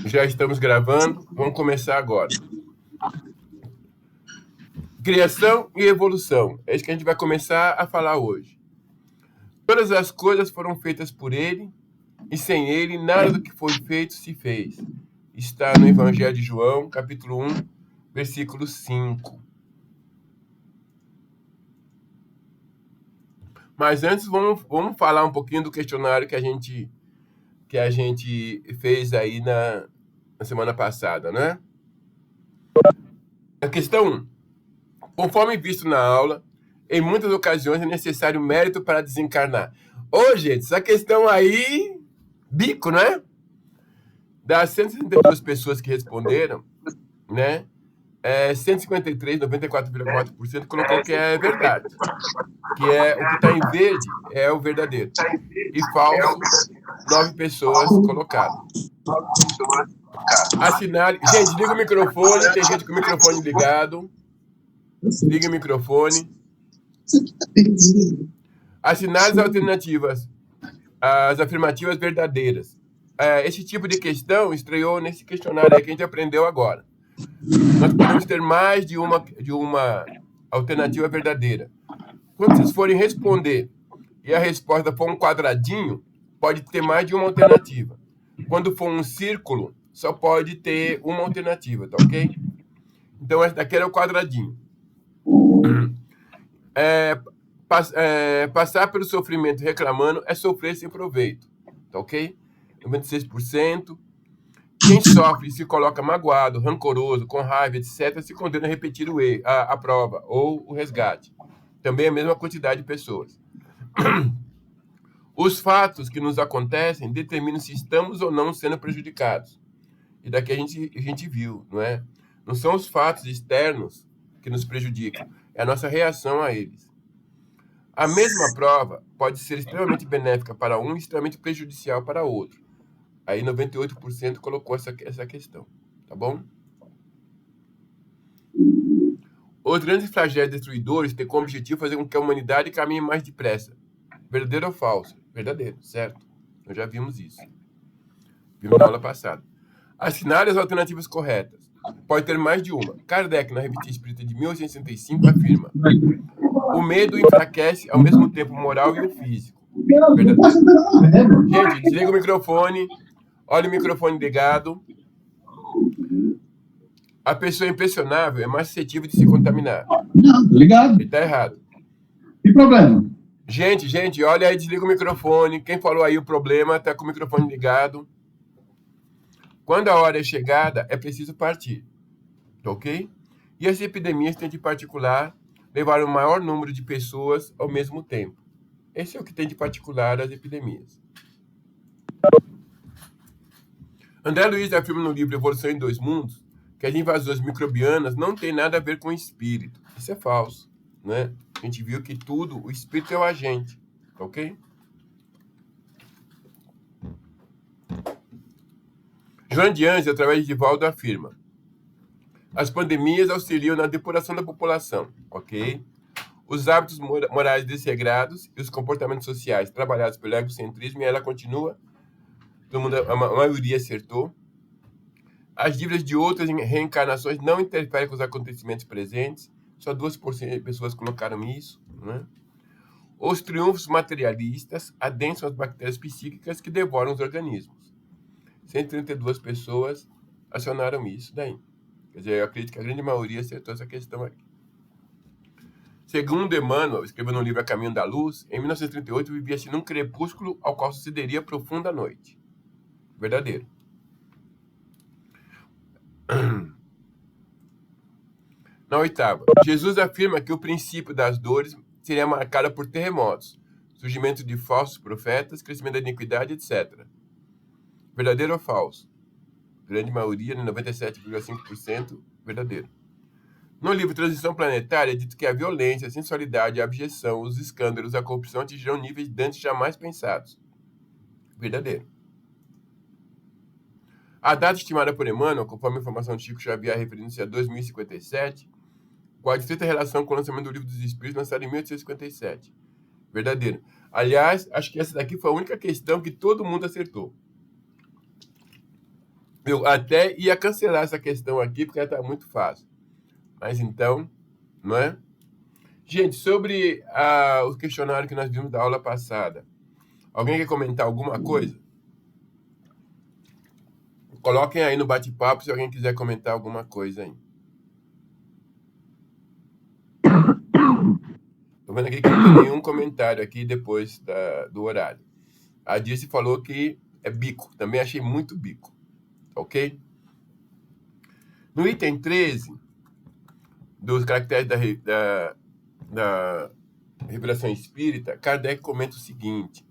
Já estamos gravando, vamos começar agora. Criação e evolução. É isso que a gente vai começar a falar hoje. Todas as coisas foram feitas por ele, e sem ele nada do que foi feito se fez. Está no Evangelho de João, capítulo 1, versículo 5. Mas antes, vamos falar um pouquinho do questionário que a gente fez aí na semana passada, né? A questão 1. Conforme visto na aula, em muitas ocasiões é necessário mérito para desencarnar. Ô, gente, essa questão aí, bico, né? Das 162 pessoas que responderam, né? 153, 94,4% colocou que é verdade. Que é o que está em verde é o verdadeiro. E falso, 9 pessoas colocaram. Assinale. Gente, liga o microfone. Tem gente com o microfone ligado. Liga o microfone. Assinale as alternativas, as afirmativas verdadeiras. Esse tipo de questão estreou nesse questionário aí que a gente aprendeu agora. Nós podemos ter mais de uma alternativa verdadeira. Quando vocês forem responder e a resposta for um quadradinho, pode ter mais de uma alternativa. Quando for um círculo, só pode ter uma alternativa, tá ok? Então, essa daqui era o quadradinho. Passar pelo sofrimento reclamando é sofrer sem proveito, tá ok? 96%. Quem sofre e se coloca magoado, rancoroso, com raiva, etc., se condena a repetir a prova ou o resgate. Também a mesma quantidade de pessoas. Os fatos que nos acontecem determinam se estamos ou não sendo prejudicados. E daqui a gente viu, não é? Não são os fatos externos que nos prejudicam, é a nossa reação a eles. A mesma prova pode ser extremamente benéfica para um e extremamente prejudicial para outro. Aí 98% colocou essa questão, tá bom? Os grandes flagelos destruidores têm como objetivo fazer com que a humanidade caminhe mais depressa. Verdadeiro ou falso? Verdadeiro, certo? Nós já vimos isso. Vimos na aula passada. Assinale as alternativas corretas. Pode ter mais de uma. Kardec, na Revista Espírita de 1865, afirma: o medo enfraquece ao mesmo tempo o moral e o físico. Verdadeiro. Gente, desliga o microfone. Olha o microfone ligado. A pessoa impressionável é mais suscetível de se contaminar. Não, tô ligado. Ele tá errado. Que problema? Gente, olha aí, desliga o microfone. Quem falou aí o problema tá com o microfone ligado. Quando a hora é chegada, é preciso partir. Ok? E as epidemias têm de particular levar o maior número de pessoas ao mesmo tempo. Esse é o que tem de particular as epidemias. André Luiz afirma no livro Evolução em Dois Mundos que as invasões microbianas não têm nada a ver com o espírito. Isso é falso, né? A gente viu que o espírito é o agente, ok? João de Anjos, através de Divaldo, afirma: as pandemias auxiliam na depuração da população, ok? Os hábitos morais desregrados e os comportamentos sociais trabalhados pelo egocentrismo, e ela continua, a maioria acertou. As dívidas de outras reencarnações não interferem com os acontecimentos presentes. Só 2% de pessoas colocaram isso, né? Os triunfos materialistas adensam as bactérias psíquicas que devoram os organismos. 132 pessoas acionaram isso daí. Quer dizer, eu acredito que a grande maioria acertou essa questão aqui. Segundo Emmanuel, escreveu no livro A Caminho da Luz, em 1938 vivia-se num crepúsculo ao qual sucederia profunda noite. Verdadeiro. Na oitava, Jesus afirma que o princípio das dores seria marcado por terremotos, surgimento de falsos profetas, crescimento da iniquidade, etc. Verdadeiro ou falso? Grande maioria, 97,5%, verdadeiro. No livro Transição Planetária, é dito que a violência, a sensualidade, a abjeção, os escândalos, a corrupção atingirão níveis dantes jamais pensados. Verdadeiro. A data estimada por Emmanuel, conforme a informação de Chico Xavier, referindo-se a 2057, com a estreita relação com o lançamento do Livro dos Espíritos, lançado em 1857. Verdadeiro. Aliás, acho que essa daqui foi a única questão que todo mundo acertou. Eu até ia cancelar essa questão aqui, porque ela está muito fácil. Mas então, não é? Gente, sobre o questionário que nós vimos da aula passada, alguém quer comentar alguma coisa? Coloquem aí no bate-papo se alguém quiser comentar alguma coisa aí. Tô vendo aqui que não tem nenhum comentário aqui depois do horário. A Dirce falou que é bico. Também achei muito bico. Ok? No item 13, dos caracteres da revelação espírita, Kardec comenta o seguinte: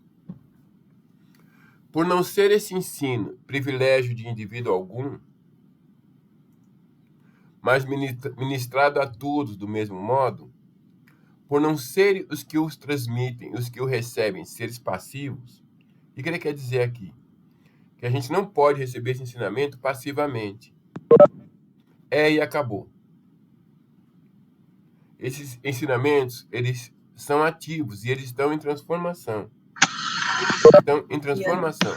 por não ser esse ensino privilégio de indivíduo algum, mas ministrado a todos do mesmo modo, por não serem os que os transmitem, os que o recebem, seres passivos, o que ele quer dizer aqui? Que a gente não pode receber esse ensinamento passivamente. É e acabou. Esses ensinamentos, eles são ativos e eles estão em transformação. Estão em transformação.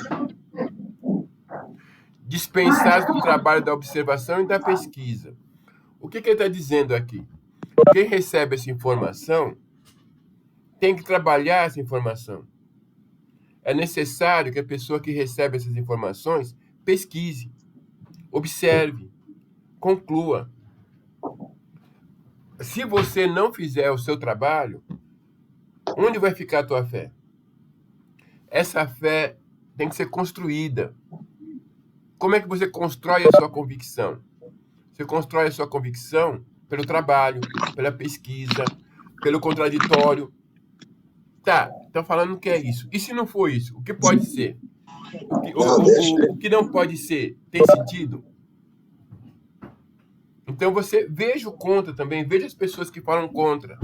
Dispensados do trabalho da observação e da pesquisa. O que ele está dizendo aqui? Quem recebe essa informação tem que trabalhar essa informação. É necessário que a pessoa que recebe essas informações pesquise, observe, conclua. Se você não fizer o seu trabalho, onde vai ficar a tua fé? Essa fé tem que ser construída. Como é que você constrói a sua convicção? Você constrói a sua convicção pelo trabalho, pela pesquisa, pelo contraditório. Tá, estão falando que é isso. E se não for isso, o que pode ser? O que não pode ser? Tem sentido? Então você veja o contra também, veja as pessoas que falam contra.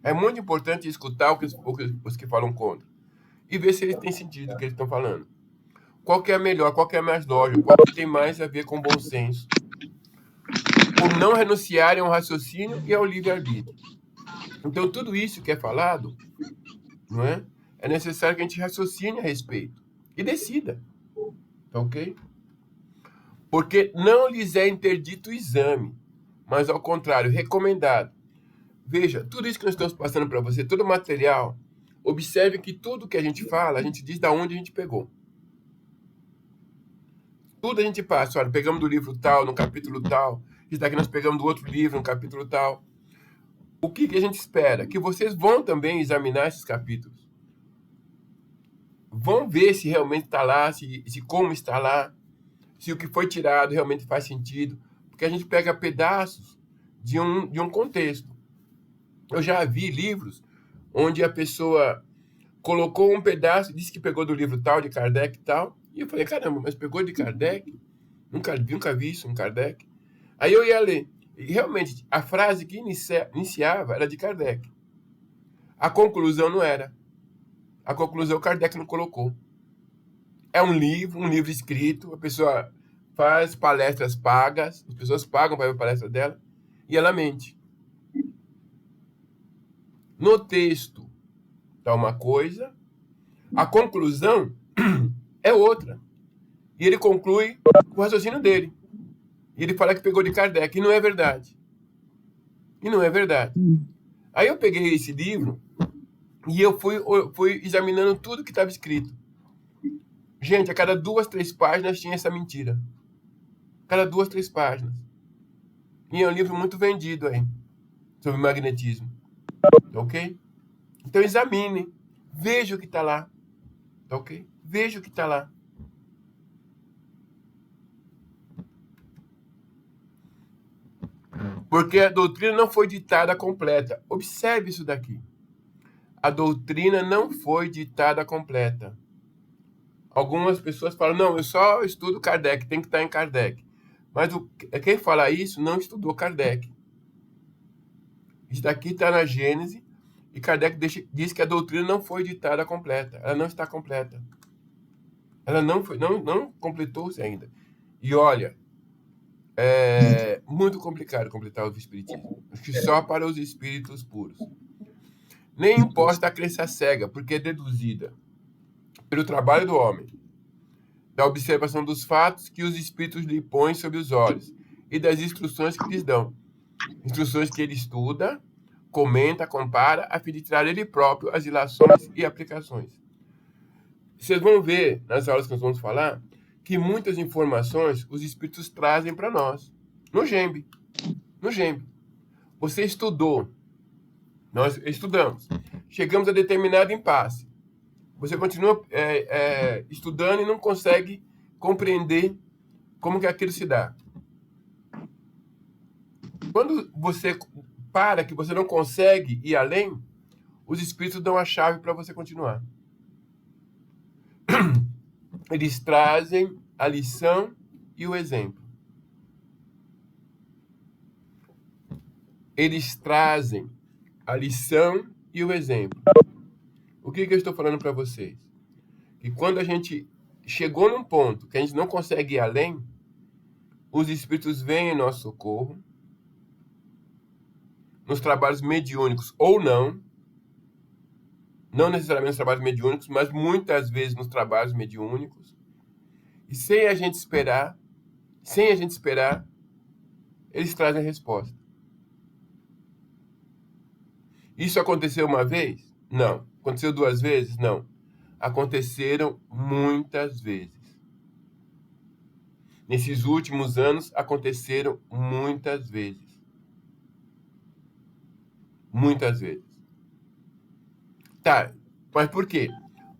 É muito importante escutar os que falam contra. E ver se eles têm sentido o que eles estão falando. Qual que é a melhor, qual que é a mais lógica, qual que tem mais a ver com bom senso. Por não renunciarem ao raciocínio e ao livre-arbítrio. Então, tudo isso que é falado, não é? É necessário que a gente raciocine a respeito e decida. Tá ok? Porque não lhes é interdito o exame, mas, ao contrário, recomendado. Veja, tudo isso que nós estamos passando para você, todo o material, observe que tudo que a gente fala, a gente diz de onde a gente pegou. Tudo a gente passa, olha, pegamos do livro tal, no capítulo tal, isso daqui nós pegamos do outro livro, no capítulo tal. O que a gente espera? Que vocês vão também examinar esses capítulos. Vão ver se realmente está lá, se como está lá, se o que foi tirado realmente faz sentido, porque a gente pega pedaços de um contexto. Eu já vi livros onde a pessoa colocou um pedaço, disse que pegou do livro tal, de Kardec e tal, e eu falei, caramba, mas pegou de Kardec? Nunca vi isso em Kardec. Aí eu ia ler, e realmente a frase que iniciava era de Kardec. A conclusão não era. A conclusão Kardec não colocou. É um livro escrito, a pessoa faz palestras pagas, as pessoas pagam para ver a palestra dela, e ela mente. No texto está uma coisa, a conclusão é outra. E ele conclui o raciocínio dele. E ele fala que pegou de Kardec, e não é verdade. E não é verdade. Aí eu peguei esse livro e eu fui examinando tudo que estava escrito. Gente, a cada 2, 3 páginas tinha essa mentira. Cada 2, 3 páginas. E é um livro muito vendido aí, sobre magnetismo. Ok? Então examine. Veja o que está lá. Ok? Veja o que está lá. Porque a doutrina não foi ditada completa. Observe isso daqui. A doutrina não foi ditada completa. Algumas pessoas falam, não, eu só estudo Kardec, tem que estar em Kardec. Mas quem fala isso não estudou Kardec. Isso daqui está na Gênese, e Kardec diz que a doutrina não foi ditada completa. Ela não está completa. Ela não completou-se ainda. E olha, é muito complicado completar o espiritismo. Acho que só para os espíritos puros. Nem imposta a crença cega, porque é deduzida pelo trabalho do homem. da observação dos fatos que os espíritos lhe põem sob os olhos e das instruções que lhes dão. Instruções que ele estuda, comenta, compara, a fim de tirar ele próprio as ilações e aplicações. Vocês vão ver, nas aulas que nós vamos falar, que muitas informações os espíritos trazem para nós. No GEMB. No GEMB. Você estudou. Nós estudamos. Chegamos a determinado impasse. Você continua estudando e não consegue compreender como que aquilo se dá. Quando você para, que você não consegue ir além, os espíritos dão a chave para você continuar. Eles trazem a lição e o exemplo. Eles trazem a lição e o exemplo. O que eu estou falando para vocês? Que quando a gente chegou num ponto que a gente não consegue ir além, os espíritos vêm em nosso socorro, nos trabalhos mediúnicos ou não necessariamente nos trabalhos mediúnicos, mas muitas vezes nos trabalhos mediúnicos, e sem a gente esperar, eles trazem a resposta. Isso aconteceu uma vez? Não. Aconteceu 2 vezes? Não. Aconteceram muitas vezes. Nesses últimos anos, aconteceram muitas vezes. Muitas vezes. Tá, mas por quê?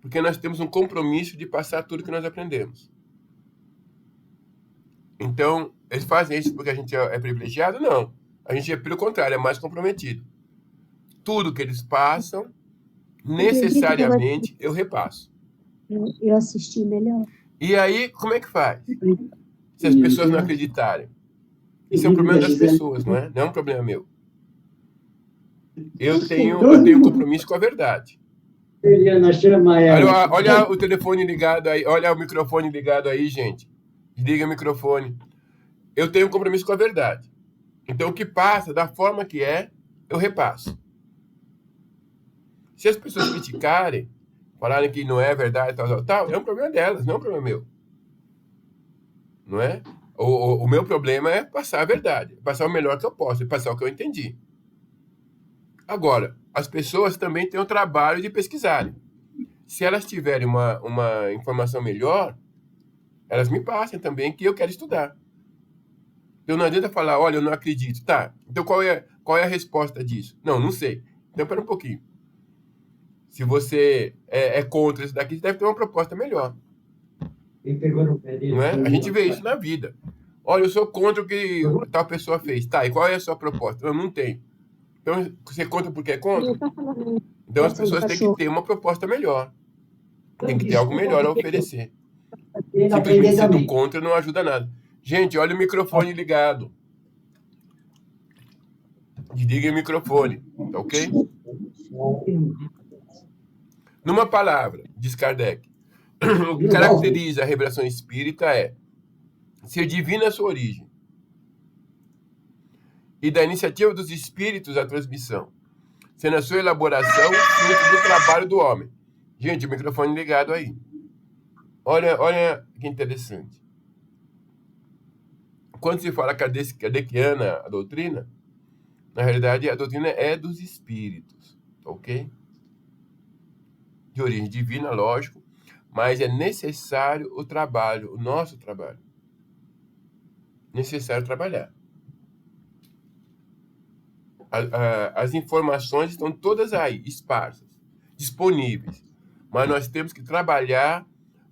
Porque nós temos um compromisso de passar tudo que nós aprendemos. Então, eles fazem isso porque a gente é privilegiado? Não. A gente é, pelo contrário, é mais comprometido. Tudo que eles passam, necessariamente, eu repasso. Eu assisti melhor. E aí, como é que faz? Se as pessoas não acreditarem? Isso é um problema das pessoas, não é? Não é um problema meu. Eu tenho compromisso com a verdade. Olha o telefone ligado aí, olha o microfone ligado aí, gente. Desliga o microfone. Eu tenho compromisso com a verdade. Então, o que passa, da forma que é, eu repasso. Se as pessoas criticarem, falarem que não é verdade, tal, é um problema delas, não é um problema meu. Não é? O meu problema é passar a verdade, passar o melhor que eu posso, passar o que eu entendi. Agora, as pessoas também têm o trabalho de pesquisarem. Se elas tiverem uma informação melhor, elas me passem também, que eu quero estudar. Então não adianta falar, olha, eu não acredito. Tá, então qual é a resposta disso? Não sei. Então, espera um pouquinho. Se você é contra isso daqui, você deve ter uma proposta melhor. Não é? A gente vê isso na vida. Olha, eu sou contra o que tal pessoa fez. Tá, e qual é a sua proposta? Eu não tenho. Então, você é contra porque é contra? Então, as pessoas têm que ter uma proposta melhor. Tem que ter algo melhor a oferecer. Simplesmente sendo contra não ajuda nada. Gente, olha o microfone ligado. Desliga o microfone, tá ok? Numa palavra, diz Kardec, o que caracteriza a revelação espírita é ser divina a sua origem e da iniciativa dos espíritos a transmissão, sendo a sua elaboração fruto do trabalho do homem. Gente, o microfone ligado aí. Olha que interessante. Quando se fala kardeciana, a doutrina, na realidade, a doutrina é dos espíritos, ok? De origem divina, lógico, mas é necessário o trabalho, o nosso trabalho. Necessário trabalhar. As informações estão todas aí, esparsas, disponíveis, mas nós temos que trabalhar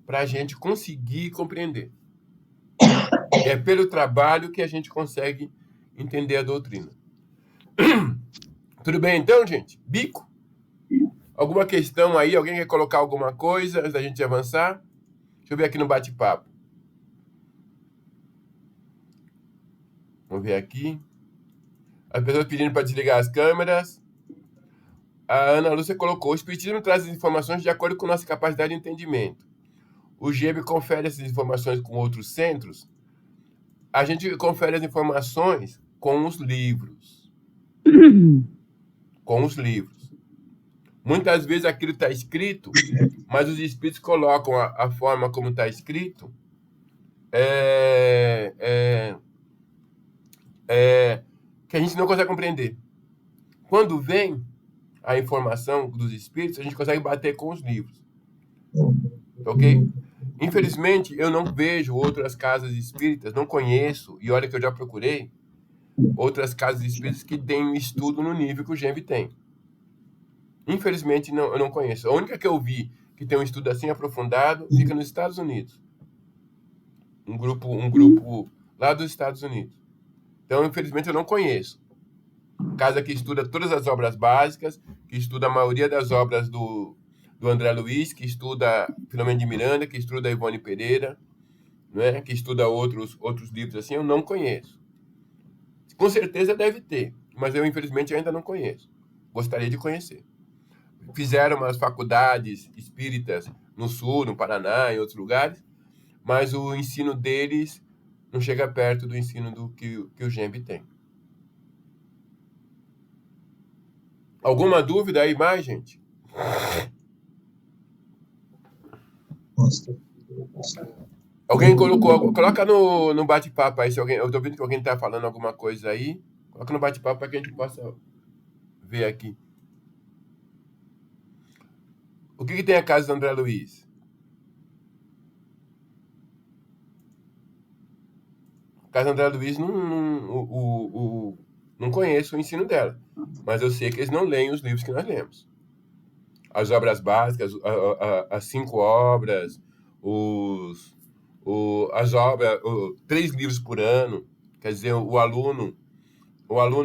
para a gente conseguir compreender. É pelo trabalho que a gente consegue entender a doutrina. Tudo bem então, gente? Bico? Alguma questão aí? Alguém quer colocar alguma coisa antes da gente avançar? Deixa eu ver aqui no bate-papo. Vamos ver aqui. As pessoas pedindo para desligar as câmeras. A Ana Lúcia colocou: o Espiritismo traz as informações de acordo com nossa capacidade de entendimento. O GEB confere essas informações com outros centros. A gente confere as informações com os livros. Com os livros. Muitas vezes aquilo está escrito mas os espíritos colocam a forma como está escrito que a gente não consegue compreender. Quando vem a informação dos espíritos, a gente consegue bater com os livros. Ok? Infelizmente, eu não vejo outras casas espíritas, não conheço, e olha que eu já procurei, outras casas espíritas que têm um estudo no nível que o GEMB tem. Infelizmente, não, eu não conheço. A única que eu vi que tem um estudo assim aprofundado fica nos Estados Unidos. Um grupo lá dos Estados Unidos. Então, infelizmente, eu não conheço. Casa que estuda todas as obras básicas, que estuda a maioria das obras do André Luiz, que estuda Filomeno de Miranda, que estuda Ivone Pereira, né? Que estuda outros livros assim, eu não conheço. Com certeza deve ter, mas eu, infelizmente, ainda não conheço. Gostaria de conhecer. Fizeram umas faculdades espíritas no Sul, no Paraná, em outros lugares, mas o ensino deles não chega perto do ensino que o GEMB tem. Alguma dúvida aí mais, gente? Alguém colocou... Coloca no bate-papo aí, se alguém... Eu tô vendo que alguém tá falando alguma coisa aí. Coloca no bate-papo para que a gente possa ver aqui. O que tem a casa do André Luiz? A casa do André Luiz não conheço o ensino dela, mas eu sei que eles não leem os livros que nós lemos. As obras básicas, as 5 obras, as obras, 3 livros por ano. Quer dizer, o aluno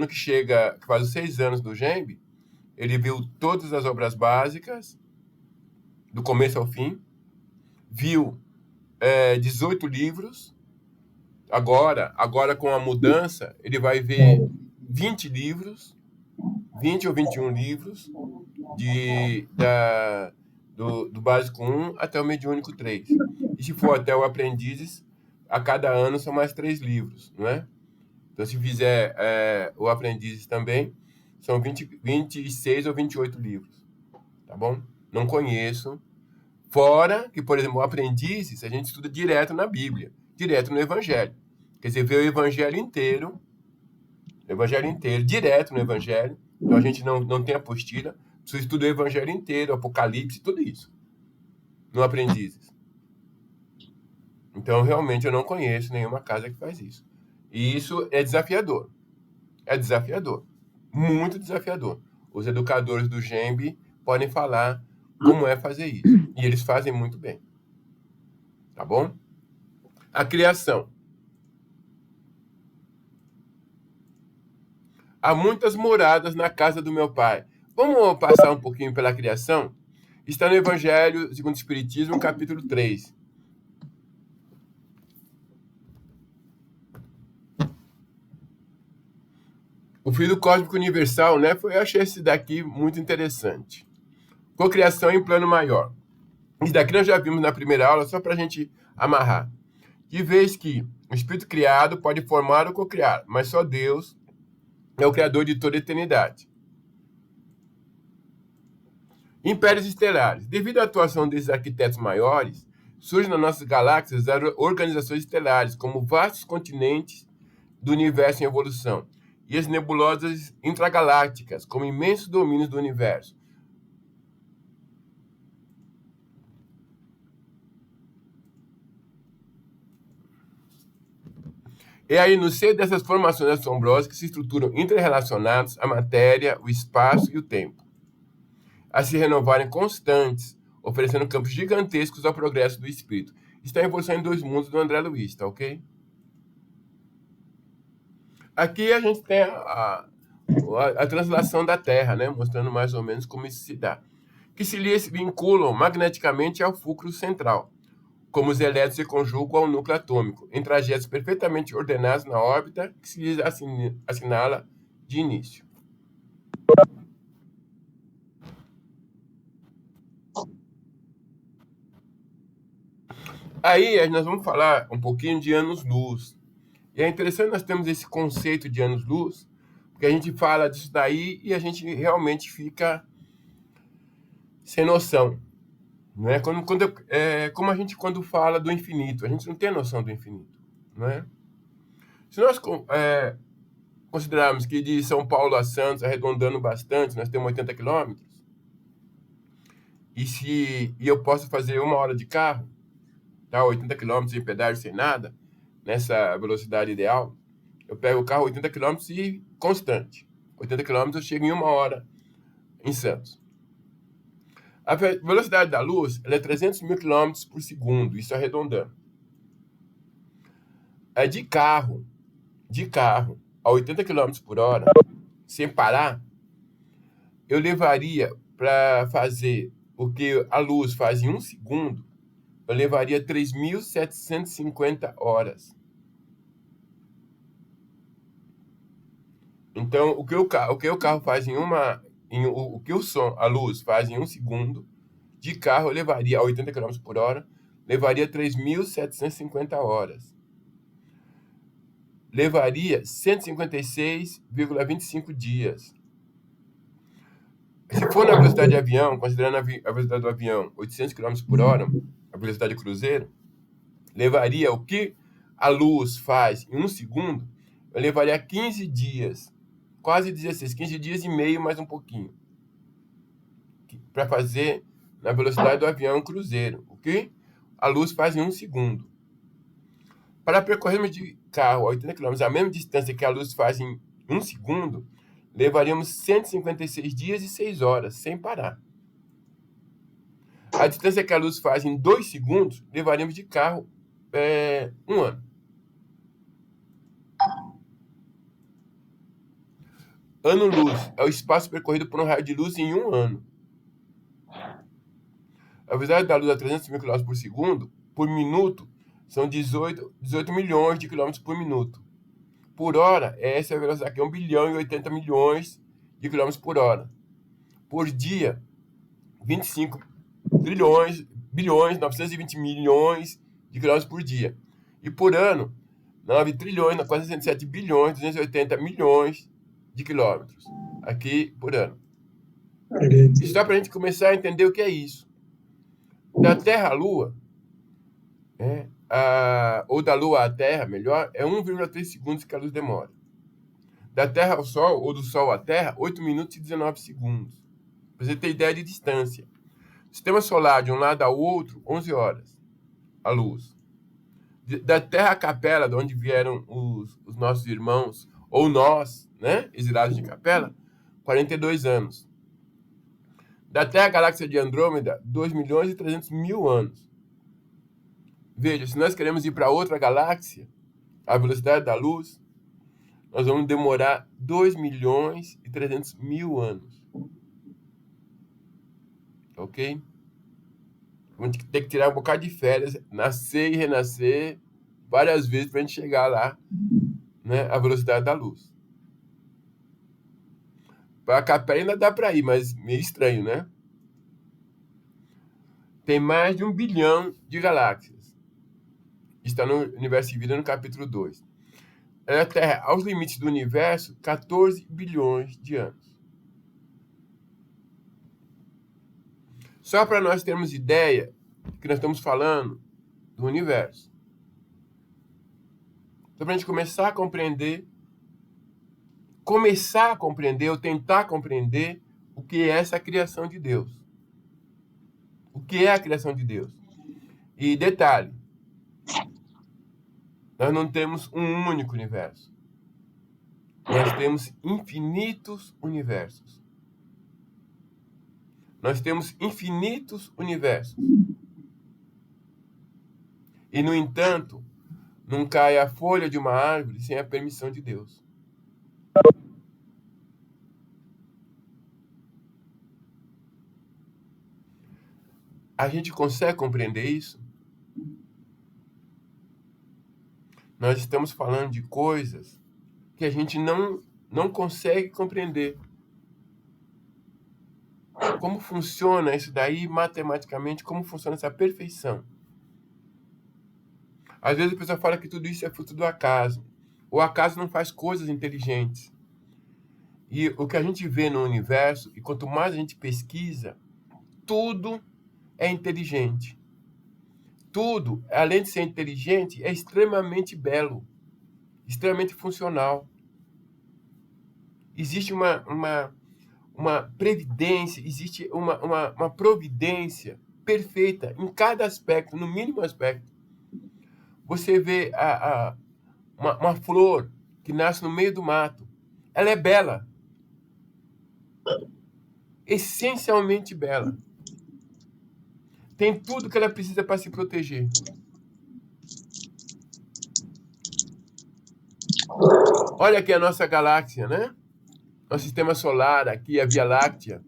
que faz os 6 anos do GEMB, ele viu todas as obras básicas, do começo ao fim, viu 18 livros. Agora com a mudança, ele vai ver 20 livros, 20 ou 21 livros, do básico 1 até o mediúnico 3. E se for até o aprendizes, a cada ano são mais 3 livros, não é? Então, se fizer o aprendizes também, são 26 ou 28 livros, tá bom? Não conheço. Fora que, por exemplo, o aprendizes, a gente estuda direto na Bíblia, direto no Evangelho. Quer dizer, vê o Evangelho inteiro, direto no Evangelho. Então, a gente não tem apostila. Você estuda o Evangelho inteiro, Apocalipse, tudo isso, no aprendizes. Então, realmente, eu não conheço nenhuma casa que faz isso. E isso é desafiador. É desafiador. Muito desafiador. Os educadores do GEMB podem falar como é fazer isso. E eles fazem muito bem. Tá bom? A criação. Há muitas moradas na casa do meu pai. Vamos passar um pouquinho pela criação? Está no Evangelho segundo o Espiritismo, capítulo 3. O Filho Cósmico Universal, né? Eu achei esse daqui muito interessante. Cocriação em plano maior. Isso daqui nós já vimos na primeira aula, só para a gente amarrar. De vez que o espírito criado pode formar ou cocriar, mas só Deus é o criador de toda a eternidade. Impérios estelares. Devido à atuação desses arquitetos maiores, surgem nas nossas galáxias organizações estelares, como vastos continentes do universo em evolução, e as nebulosas intragalácticas, como imensos domínios do universo. É aí no seio dessas formações assombrosas que se estruturam interrelacionados a matéria, o espaço e o tempo, a se renovarem constantes, oferecendo campos gigantescos ao progresso do espírito. Está em Evolução em Dois Mundos, do André Luiz, tá ok? Aqui a gente tem a translação da Terra, né? Mostrando mais ou menos como isso se dá. Que se vinculam magneticamente ao fulcro central, como os elétrons se conjugam ao núcleo atômico, em trajetos perfeitamente ordenados na órbita que se lhes assinala de início. Aí nós vamos falar um pouquinho de anos-luz. E é interessante nós termos esse conceito de anos-luz, porque a gente fala disso daí e a gente realmente fica sem noção, Não é? Como a gente quando fala do infinito, a gente não tem a noção do infinito, não é? Se nós considerarmos que de São Paulo a Santos, arredondando bastante, nós temos 80 quilômetros, e eu posso fazer 1 hora de carro, tá? 80 quilômetros sem pedágio, sem nada, nessa velocidade ideal, eu pego o carro 80 quilômetros e constante. 80 quilômetros eu chego em 1 hora em Santos. A velocidade da luz ela é 300 mil quilômetros por segundo, isso arredondando. É de carro a 80 quilômetros por hora, sem parar, eu levaria para fazer o que a luz faz em 1 segundo, eu levaria 3.750 horas. Então, o que o carro faz o que a luz faz em 1 segundo, de carro eu levaria a 80 km por hora, levaria 3.750 horas. Levaria 156,25 dias. Se for na velocidade de avião, considerando a velocidade do avião 800 km por hora, a velocidade de cruzeiro, levaria o que a luz faz em 1 segundo, eu levaria 15 dias, quase 16, 15 dias e meio, mais um pouquinho, para fazer na velocidade do avião cruzeiro, o que a luz faz em 1 segundo. Para percorrermos de carro a 80 km a mesma distância que a luz faz em 1 segundo, levaríamos 156 dias e 6 horas, sem parar. A distância que a luz faz em 2 segundos, levaríamos de carro 1 ano. Ano-luz é o espaço percorrido por um raio de luz em 1 ano. A velocidade da luz a 300 mil km por segundo, por minuto, são 18 milhões de quilômetros por minuto. Por hora, essa é a velocidade aqui, 1 bilhão e 80 milhões de quilômetros por hora. Por dia, 25 bilhões, 920 milhões de quilômetros por dia. E por ano, 9 trilhões, 467 bilhões, 280 milhões de quilômetros aqui por ano. Isso dá para a gente começar a entender o que é isso. Da Terra à Lua, ou da Lua à Terra, melhor, é 1,3 segundos que a luz demora. Da Terra ao Sol, ou do Sol à Terra, 8 minutos e 19 segundos. Para você ter ideia de distância. Sistema solar, de um lado ao outro, 11 horas, a luz. Da Terra à Capela, de onde vieram os nossos irmãos, ou nós, né, exilados de Capela, 42 anos. Da Terra à Galáxia de Andrômeda, 2 milhões e 300 mil anos. Veja, se nós queremos ir para outra galáxia, a velocidade da luz, nós vamos demorar 2 milhões e 300 mil anos. Ok? Vamos ter que tirar um bocado de férias, nascer e renascer várias vezes para a gente chegar lá, né, a velocidade da luz. Para a Capela ainda dá para ir, mas meio estranho, né? Tem mais de 1 bilhão de galáxias. Está no Universo e Vida, no capítulo 2. A Terra, aos limites do universo, 14 bilhões de anos. Só para nós termos ideia que nós estamos falando do universo. Só para a gente começar a compreender ou tentar compreender o que é essa criação de Deus. O que é a criação de Deus? E detalhe, nós não temos um único universo. Nós temos infinitos universos. Nós temos infinitos universos. E, no entanto, não cai a folha de uma árvore sem a permissão de Deus. A gente consegue compreender isso? Nós estamos falando de coisas que a gente não consegue compreender. Como funciona isso daí matematicamente? Como funciona essa perfeição? Às vezes a pessoa fala que tudo isso é fruto do acaso. O acaso não faz coisas inteligentes. E o que a gente vê no universo, e quanto mais a gente pesquisa, tudo é inteligente. Tudo, além de ser inteligente, é extremamente belo, extremamente funcional. Existe uma previdência, existe uma providência perfeita em cada aspecto, no mínimo aspecto. Você vê uma flor que nasce no meio do mato. Ela é bela. Essencialmente bela. Tem tudo que ela precisa para se proteger. Olha aqui a nossa galáxia, né? Nosso sistema solar aqui, a Via Láctea.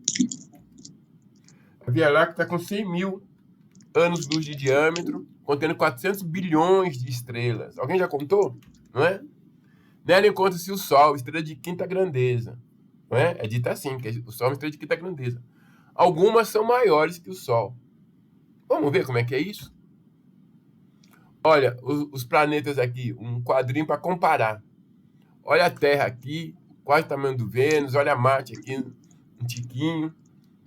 A Via Láctea está com 100 mil anos-luz de diâmetro, contendo 400 bilhões de estrelas. Alguém já contou? Não é? Nela encontra-se o Sol, estrela de quinta grandeza. Não é? É dito assim, que o Sol é uma estrela de quinta grandeza. Algumas são maiores que o Sol. Vamos ver como é que é isso? Olha, os planetas aqui, um quadrinho para comparar. Olha a Terra aqui, quase o tamanho do Vênus. Olha Marte aqui, um tiquinho.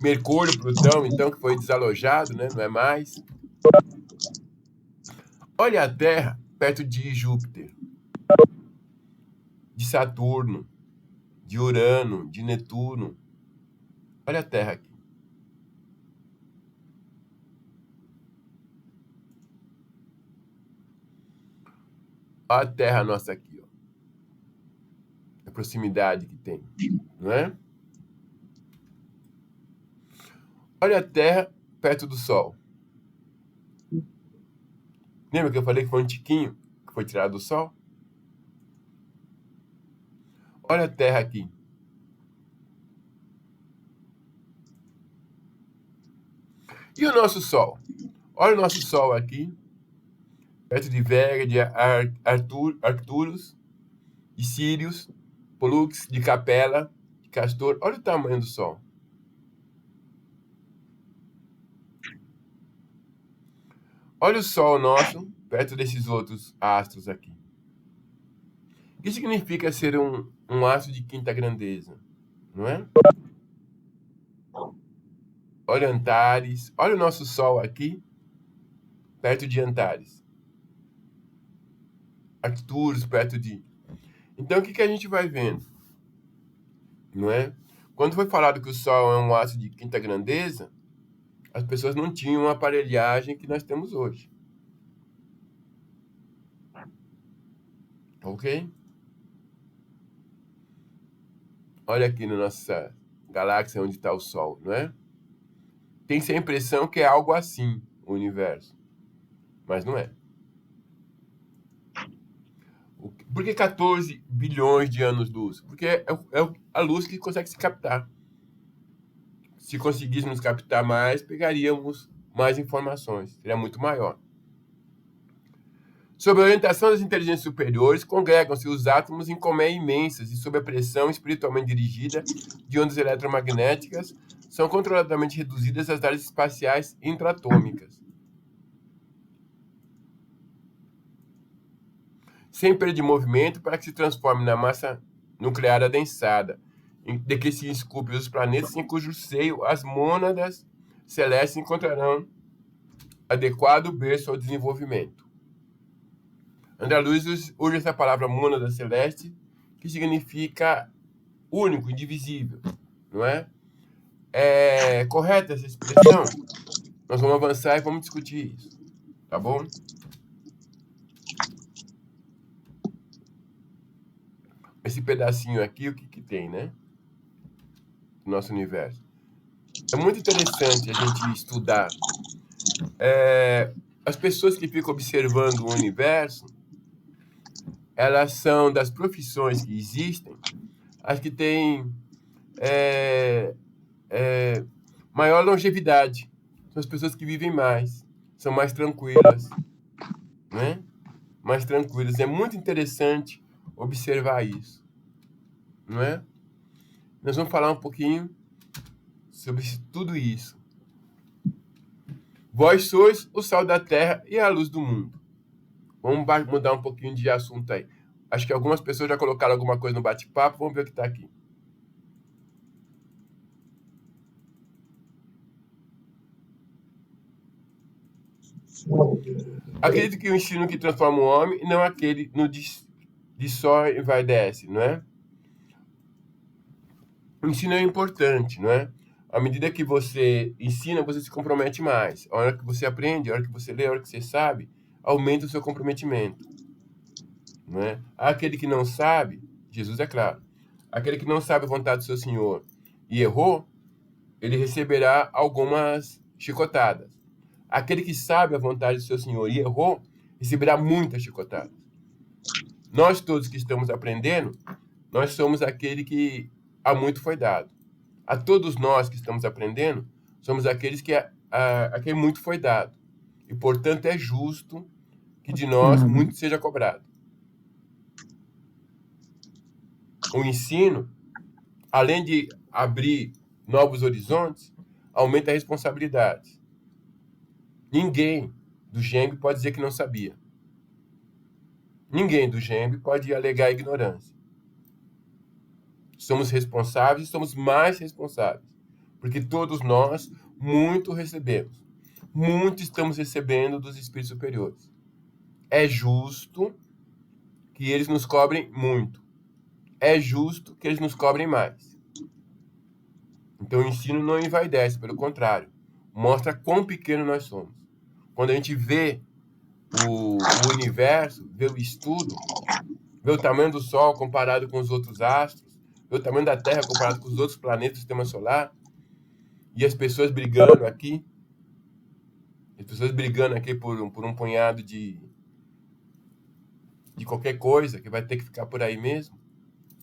Mercúrio, Plutão, então, que foi desalojado, né? Não é mais. Olha a Terra perto de Júpiter, de Saturno, de Urano, de Netuno. Olha a Terra aqui. Olha a Terra nossa aqui, ó. A proximidade que tem, não é? Olha a Terra perto do Sol. Lembra que eu falei que foi um tiquinho que foi tirado do Sol? Olha a Terra aqui. E o nosso Sol? Olha o nosso Sol aqui, perto de Vega, de Arcturus, de Sirius, Pollux, de Capella, de Castor. Olha o tamanho do Sol. Olha o Sol nosso, perto desses outros astros aqui. O que significa ser um astro de quinta grandeza? Não é? Olha Antares. Olha o nosso Sol aqui, perto de Antares. Arcturus, perto de... Então, o que a gente vai vendo? Não é? Quando foi falado que o Sol é um astro de quinta grandeza, as pessoas não tinham a aparelhagem que nós temos hoje. Ok? Olha aqui na nossa galáxia onde está o Sol, não é? Tem-se a impressão que é algo assim, o universo. Mas não é. Por que 14 bilhões de anos-luz? Porque é a luz que consegue se captar. Se conseguíssemos captar mais, pegaríamos mais informações. Seria muito maior. Sob a orientação das inteligências superiores, congregam-se os átomos em colmeias imensas e, sob a pressão espiritualmente dirigida de ondas eletromagnéticas, são controladamente reduzidas às áreas espaciais intraatômicas. Sem perda de movimento, para que se transforme na massa nuclear adensada, de que se esculpem os planetas, em cujo seio as mônadas celestes encontrarão adequado berço ao desenvolvimento. André Luiz usa essa palavra mônada celeste, que significa único, indivisível, não é? É correta essa expressão? Nós vamos avançar e vamos discutir isso, tá bom? Esse pedacinho aqui, o que tem, né? Do nosso universo. É muito interessante a gente estudar. As pessoas que ficam observando o universo, elas são das profissões que existem, as que têm maior longevidade. São as pessoas que vivem mais, são mais tranquilas, né? Mais tranquilas. É muito interessante observar isso, não é? Nós vamos falar um pouquinho sobre tudo isso. Vós sois o sal da terra e a luz do mundo. Vamos mudar um pouquinho de assunto aí. Acho que algumas pessoas já colocaram alguma coisa no bate-papo. Vamos ver o que está aqui. Acredito que o ensino que transforma o homem não é aquele no de só envaidece, não é? O ensino é importante, não é? À medida que você ensina, você se compromete mais. A hora que você aprende, a hora que você lê, a hora que você sabe, aumenta o seu comprometimento, não é? Aquele que não sabe, Jesus é claro, aquele que não sabe a vontade do seu Senhor e errou, ele receberá algumas chicotadas. Aquele que sabe a vontade do seu Senhor e errou, receberá muitas chicotadas. Nós todos que estamos aprendendo, nós somos aquele que a muito foi dado. A todos nós que estamos aprendendo, somos aqueles que a quem muito foi dado. E, portanto, é justo que de nós muito seja cobrado. O ensino, além de abrir novos horizontes, aumenta a responsabilidade. Ninguém do GEMB pode dizer que não sabia. Ninguém do GEMB pode alegar ignorância. Somos responsáveis e somos mais responsáveis, porque todos nós muito recebemos. Muito estamos recebendo dos espíritos superiores. É justo que eles nos cobrem muito. É justo que eles nos cobrem mais. Então o ensino não envaidece, pelo contrário, mostra quão pequeno nós somos. Quando a gente vê o universo, vê o estudo, vê o tamanho do Sol comparado com os outros astros, vê o tamanho da Terra comparado com os outros planetas do Sistema Solar, e as pessoas brigando aqui, por um punhado de qualquer coisa, que vai ter que ficar por aí mesmo,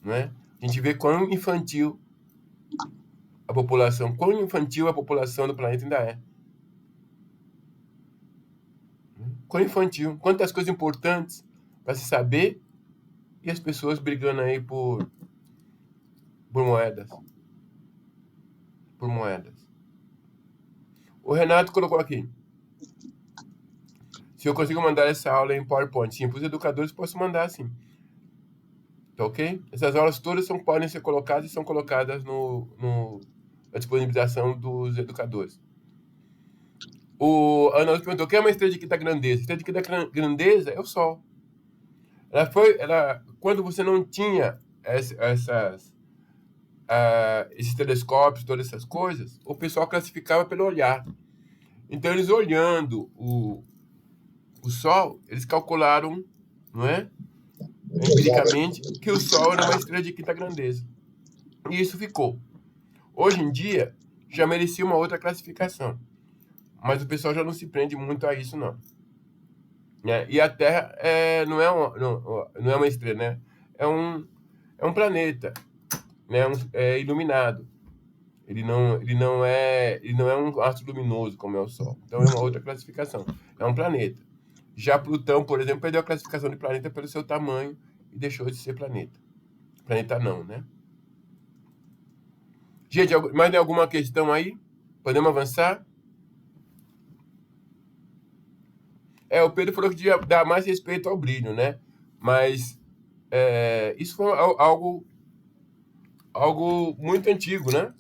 não é? A gente vê quão infantil a população do planeta ainda é. Quão infantil, quantas coisas importantes para se saber, e as pessoas brigando aí por moedas. Por moedas. O Renato colocou aqui. Se eu consigo mandar essa aula em PowerPoint, sim, para os educadores posso mandar, sim. Tá ok? Essas aulas todas podem ser colocadas e são colocadas na disponibilização dos educadores. O Ana perguntou: o que é uma estrela de quinta grandeza? A estrela de quinta grandeza é o Sol. Quando você não tinha esses telescópios, todas essas coisas, o pessoal classificava pelo olhar. Então, eles olhando o Sol, eles calcularam, não é? Empiricamente, que o Sol era uma estrela de quinta grandeza. E isso ficou. Hoje em dia, já merecia uma outra classificação. Mas o pessoal já não se prende muito a isso, não. E a Terra não é uma estrela, né? É um planeta, né? É iluminado. Ele não é um astro luminoso como é o Sol. Então é uma outra classificação. É um planeta. Já Plutão, por exemplo, perdeu a classificação de planeta pelo seu tamanho e deixou de ser planeta. Planeta não, né? Gente, mais tem alguma questão aí? Podemos avançar? O Pedro falou que devia dar mais respeito ao brilho, né? Mas isso foi algo muito antigo, né?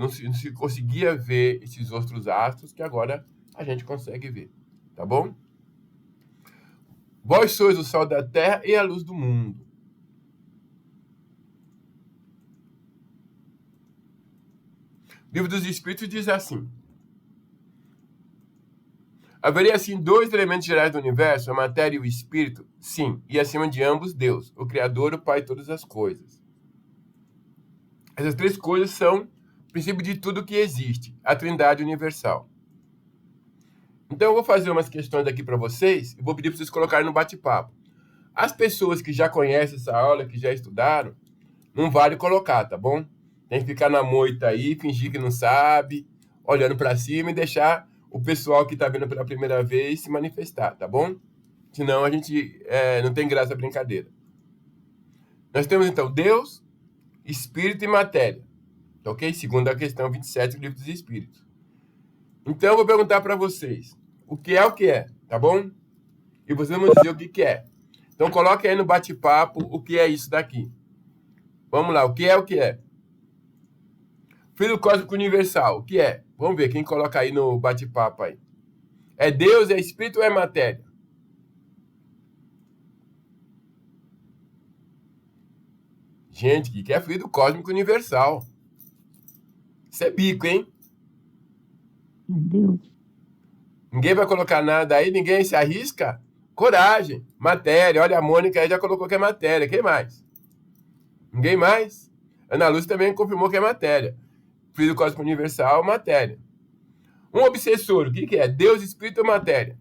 Não se conseguia ver esses outros astros que agora a gente consegue ver, tá bom? Vós sois o sol da terra e a luz do mundo. O Livro dos Espíritos diz assim: haveria assim dois elementos gerais do universo, a matéria e o espírito? Sim, e acima de ambos Deus, o Criador, o Pai de todas as coisas. Essas três coisas são o princípio de tudo que existe, a Trindade universal. Então eu vou fazer umas questões aqui para vocês e vou pedir para vocês colocarem no bate-papo. As pessoas que já conhecem essa aula, que já estudaram, não vale colocar, tá bom? Tem que ficar na moita aí, fingir que não sabe, olhando para cima e deixar o pessoal que está vendo pela primeira vez se manifestar, tá bom? Senão a gente não tem graça a brincadeira. Nós temos então Deus, Espírito e matéria, tá ok? Segundo a questão 27 do Livro dos Espíritos. Então eu vou perguntar para vocês o que é, tá bom? E vocês vão dizer o que é. Então coloque aí no bate-papo o que é isso daqui. Vamos lá, o que é? Filho cósmico universal, o que é? Vamos ver quem coloca aí no bate-papo aí. É Deus, é espírito ou é matéria? Gente, o que é fluido cósmico universal? Isso é bico, hein? Meu Deus. Ninguém vai colocar nada aí, ninguém se arrisca? Coragem, matéria. Olha, a Mônica aí já colocou que é matéria. Quem mais? Ninguém mais? Ana Lúcia também confirmou que é matéria. Fluido cósmico universal, matéria. Um obsessor, o que é? Deus, espírito ou matéria?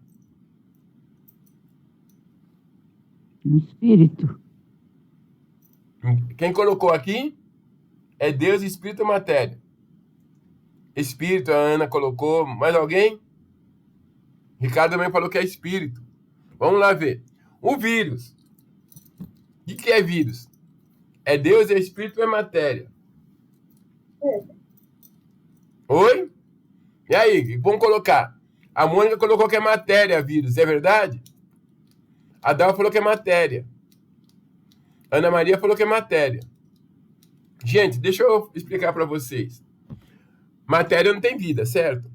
Um espírito. Quem colocou aqui é Deus, espírito ou matéria? Espírito, a Ana colocou. Mais alguém? Ricardo também falou que é espírito. Vamos lá ver. O vírus. O que é vírus? É Deus, é espírito ou é matéria? Oi? E aí, vamos colocar. A Mônica colocou que é matéria, vírus. É verdade? A Dal falou que é matéria. Ana Maria falou que é matéria. Gente, deixa eu explicar para vocês. Matéria não tem vida, certo?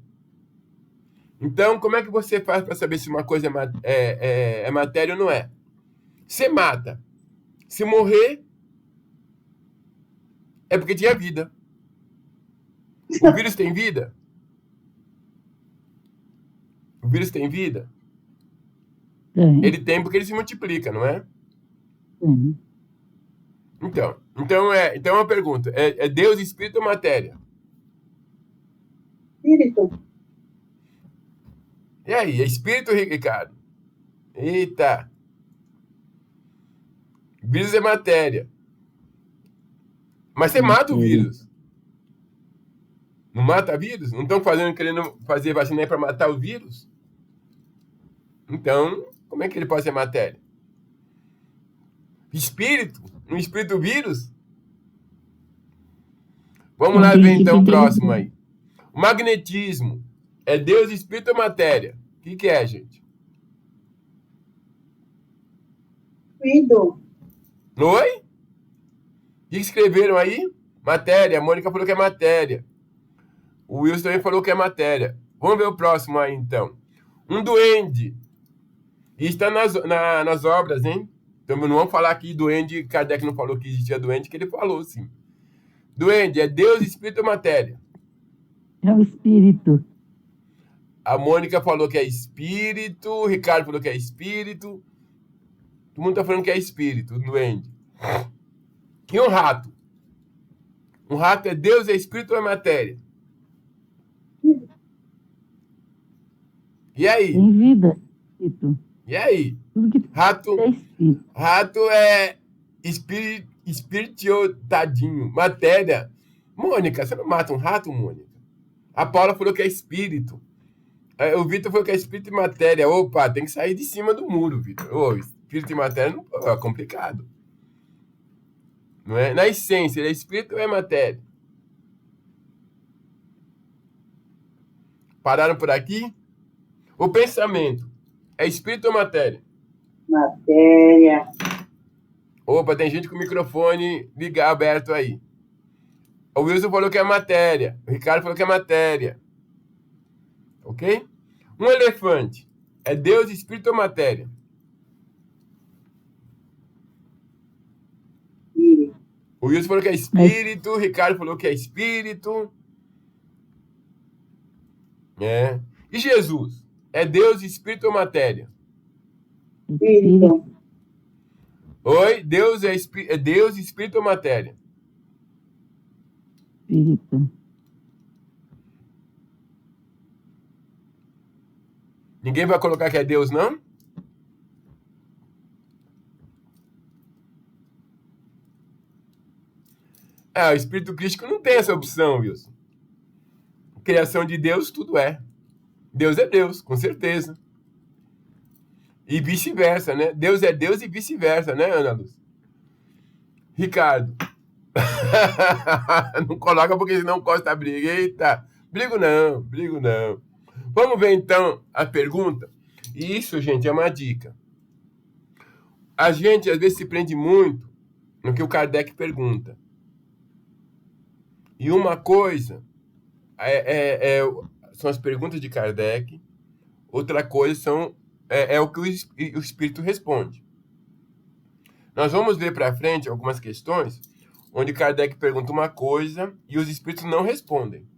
Então, como é que você faz para saber se uma coisa é matéria ou não é? Você mata. Se morrer, é porque tinha vida. O vírus tem vida? O vírus tem vida? Tem. Ele tem porque ele se multiplica, não é? Tem. Então é uma pergunta. É Deus, espírito ou matéria? Espírito. E aí, é espírito, Ricardo? Eita. Vírus é matéria. Mas você mata o vírus. Não mata vírus? Não estão querendo fazer vacina aí para matar o vírus? Então, como é que ele pode ser matéria? Espírito? Um espírito vírus? Vamos lá ver então o próximo aí. O magnetismo. É Deus, espírito ou matéria? O que é, gente? Fluido. Oi? O que escreveram aí? Matéria. A Mônica falou que é matéria. O Wilson também falou que é matéria. Vamos ver o próximo aí, então. Um duende. E está nas obras, hein? Então não vamos falar aqui duende. Kardec não falou que existia duende, que ele falou, sim. Duende, é Deus, espírito ou matéria? É o espírito. A Mônica falou que é espírito. O Ricardo falou que é espírito. Todo mundo está falando que é espírito, o duende. E um rato? Um rato é Deus, é espírito ou é matéria? E aí? Tem vida. Espírito. E aí? Tudo que Rato, é espírito. rato é espírito tadinho. Matéria. Mônica, você não mata um rato, Mônica? A Paula falou que é espírito. O Vitor falou que é espírito e matéria. Opa, tem que sair de cima do muro, Vitor. Ô, espírito e matéria não, é complicado. Não é? Na essência, ele é espírito ou é matéria? Pararam por aqui? O pensamento é espírito ou matéria? Matéria. Opa, tem gente com o microfone aberto aí. O Wilson falou que é matéria. O Ricardo falou que é matéria. Ok? Um elefante é Deus, espírito ou matéria? Espírito. O Wilson falou que é espírito. O Ricardo falou que é espírito. É. E Jesus? É Deus, espírito ou matéria? Espírito. Oi? Deus é Deus, espírito ou matéria? Espírito. Ninguém vai colocar que é Deus, não? O espírito crístico não tem essa opção, Wilson. Criação de Deus, tudo é. Deus é Deus, com certeza. E vice-versa, né? Deus é Deus e vice-versa, né, Ana Luz? Ricardo. Não coloca porque senão Costa briga. Eita, brigo não. Vamos ver então a pergunta. E isso, gente, é uma dica. A gente às vezes se prende muito no que o Kardec pergunta. E uma coisa são as perguntas de Kardec. Outra coisa é o que o espírito responde. Nós vamos ver para frente algumas questões onde Kardec pergunta uma coisa e os espíritos não respondem.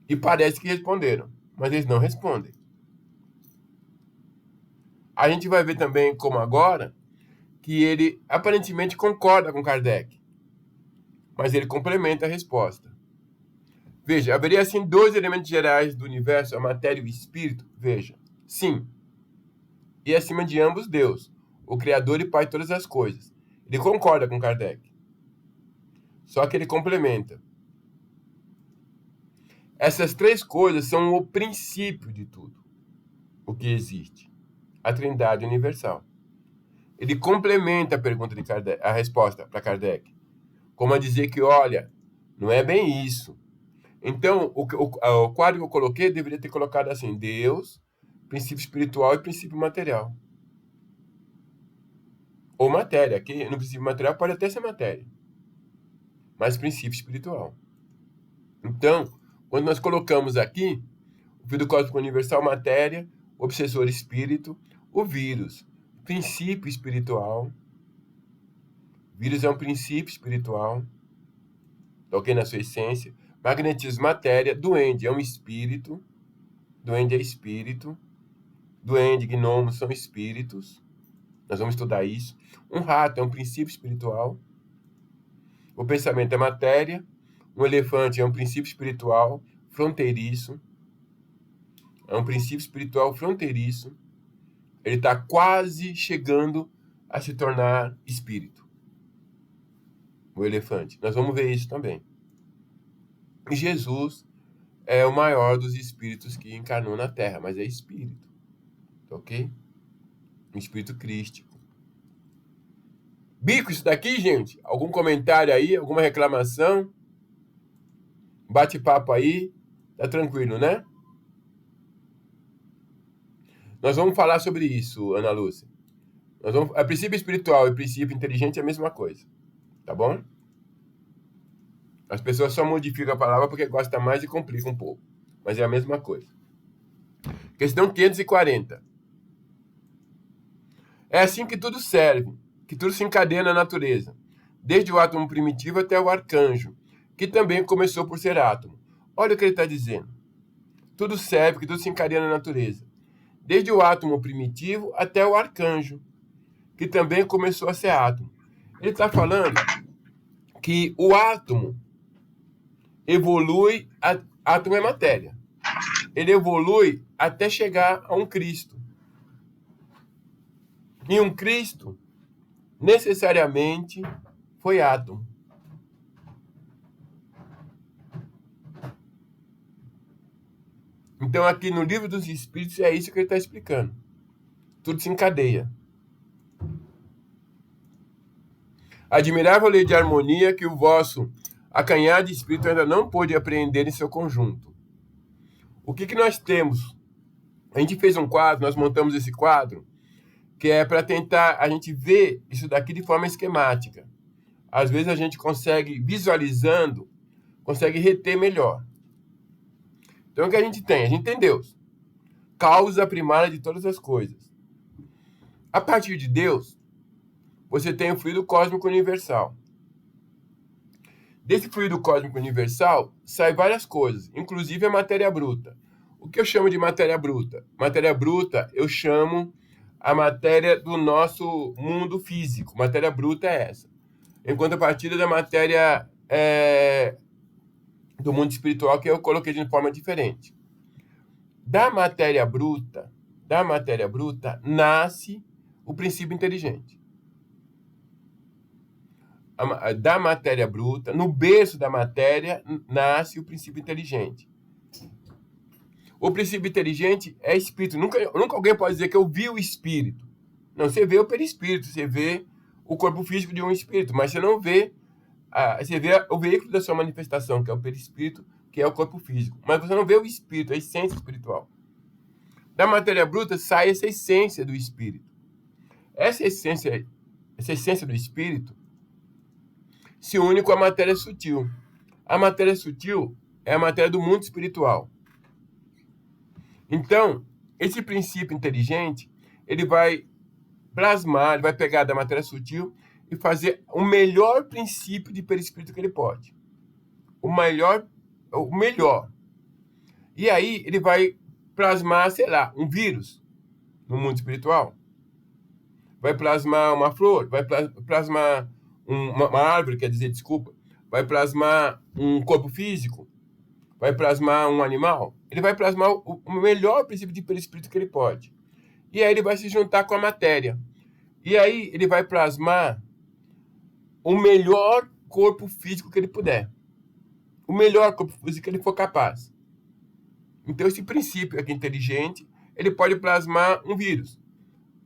E parece que responderam, mas eles não respondem. A gente vai ver também, como agora, que ele aparentemente concorda com Kardec, mas ele complementa a resposta. Veja, haveria assim 2 elementos gerais do universo, a matéria e o espírito? Veja, sim. E acima de ambos, Deus, o Criador e Pai de todas as coisas. Ele concorda com Kardec. Só que ele complementa. Essas 3 coisas são o princípio de tudo o que existe. A Trindade Universal. Ele complementa a pergunta de Kardec, a resposta para Kardec, como a dizer que, olha, não é bem isso. Então, o quadro que eu coloquei deveria ter colocado assim: Deus, princípio espiritual e princípio material. Ou matéria, que no princípio material pode até ser matéria, mas princípio espiritual. Então, quando nós colocamos aqui o fluido cósmico universal, matéria, obsessor espírito, o vírus, princípio espiritual. Vírus é um princípio espiritual, ok, na sua essência. Magnetismo, matéria. Duende é um espírito. Duende é espírito. Duende, gnomo são espíritos. Nós vamos estudar isso. Um rato é um princípio espiritual. O pensamento é matéria. Um elefante é um princípio espiritual fronteiriço. É um princípio espiritual fronteiriço. Ele está quase chegando a se tornar espírito. O elefante. Nós vamos ver isso também. E Jesus é o maior dos espíritos que encarnou na Terra, mas é espírito. Ok? Um espírito crístico. Bico, isso daqui, gente? Algum comentário aí? Alguma reclamação? Bate-papo aí? Tá tranquilo, né? Nós vamos falar sobre isso, Ana Lúcia. A princípio espiritual e princípio inteligente é a mesma coisa. Tá bom? As pessoas só modificam a palavra porque gostam mais e complicam um pouco. Mas é a mesma coisa. Questão 540. É assim que tudo serve, que tudo se encadeia na natureza, desde o átomo primitivo até o arcanjo, que também começou por ser átomo. Olha o que ele está dizendo. Tudo serve, que tudo se encadeia na natureza, desde o átomo primitivo até o arcanjo, que também começou a ser átomo. Ele está falando que o átomo evolui, átomo é matéria, ele evolui até chegar a um Cristo. E um Cristo, necessariamente, foi átomo. Então, aqui no Livro dos Espíritos, é isso que ele está explicando. Tudo se encadeia. Admirável lei de harmonia que o vosso acanhar de espírito ainda não pôde apreender em seu conjunto. O que nós temos? A gente fez um quadro, nós montamos esse quadro, que é para tentar a gente ver isso daqui de forma esquemática. Às vezes a gente consegue, visualizando, consegue reter melhor. Então o que a gente tem? A gente tem Deus, causa primária de todas as coisas. A partir de Deus, você tem o fluido cósmico universal. Desse fluido cósmico universal, sai várias coisas, inclusive a matéria bruta. O que eu chamo de matéria bruta? Matéria bruta, eu chamo a matéria do nosso mundo físico. Matéria bruta é essa. Enquanto a partir da matéria do mundo espiritual, que eu coloquei de forma diferente. Da matéria bruta, nasce o princípio inteligente. Da matéria bruta, no berço da matéria, nasce o princípio inteligente. O princípio inteligente é espírito. Nunca alguém pode dizer que eu vi o espírito. Não, você vê o perispírito, você vê o corpo físico de um espírito, mas você não vê, você vê o veículo da sua manifestação, que é o perispírito, que é o corpo físico. Mas você não vê o espírito, a essência espiritual. Da matéria bruta sai essa essência do espírito. Essa essência do espírito se une com a matéria sutil. A matéria sutil é a matéria do mundo espiritual. Então, esse princípio inteligente, ele vai plasmar, ele vai pegar da matéria sutil e fazer o melhor princípio de perispírito que ele pode. O melhor. E aí, ele vai plasmar, sei lá, um vírus no mundo espiritual. Vai plasmar uma flor, vai plasmar uma árvore, quer dizer, desculpa. Vai plasmar um corpo físico, vai plasmar um animal. Ele vai plasmar o melhor princípio de perispírito que ele pode. E aí ele vai se juntar com a matéria. E aí ele vai plasmar o melhor corpo físico que ele puder. O melhor corpo físico que ele for capaz. Então esse princípio aqui inteligente, ele pode plasmar um vírus.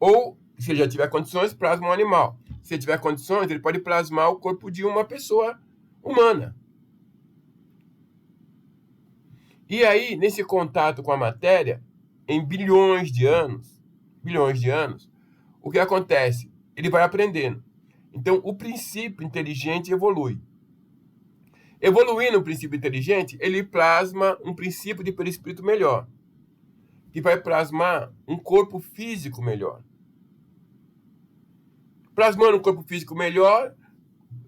Ou, se ele já tiver condições, plasma um animal. Se ele tiver condições, ele pode plasmar o corpo de uma pessoa humana. E aí, nesse contato com a matéria, em bilhões de anos, o que acontece? Ele vai aprendendo. Então, o princípio inteligente evolui. Evoluindo o princípio inteligente, ele plasma um princípio de perispírito melhor, que vai plasmar um corpo físico melhor. Plasmando um corpo físico melhor,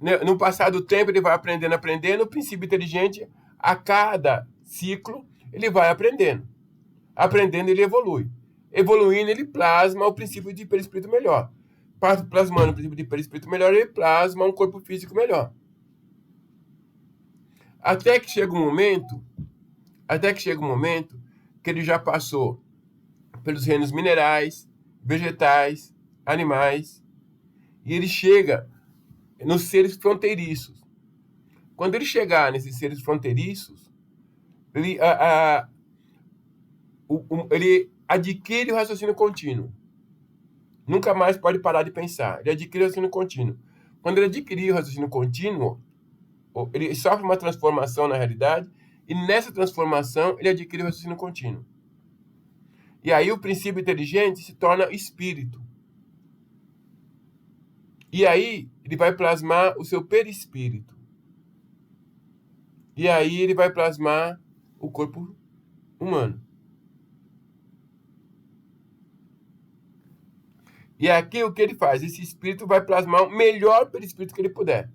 né, no passar do tempo ele vai aprendendo, o princípio inteligente, a cada ciclo, ele vai aprendendo. Aprendendo, ele evolui. Evoluindo, ele plasma o princípio de perispírito melhor. Plasmando o princípio de perispírito melhor, ele plasma um corpo físico melhor. Até que chega um momento que ele já passou pelos reinos minerais, vegetais, animais, e ele chega nos seres fronteiriços. Quando ele chegar nesses seres fronteiriços, ele adquire o raciocínio contínuo. Nunca mais pode parar de pensar. Ele adquire o raciocínio contínuo. Quando ele adquirir o raciocínio contínuo, ele sofre uma transformação na realidade, e nessa transformação ele adquire o raciocínio contínuo. E aí o princípio inteligente se torna espírito. E aí ele vai plasmar o seu perispírito. E aí ele vai plasmar o corpo humano. E aqui o que ele faz? Esse espírito vai plasmar o melhor perispírito que ele puder.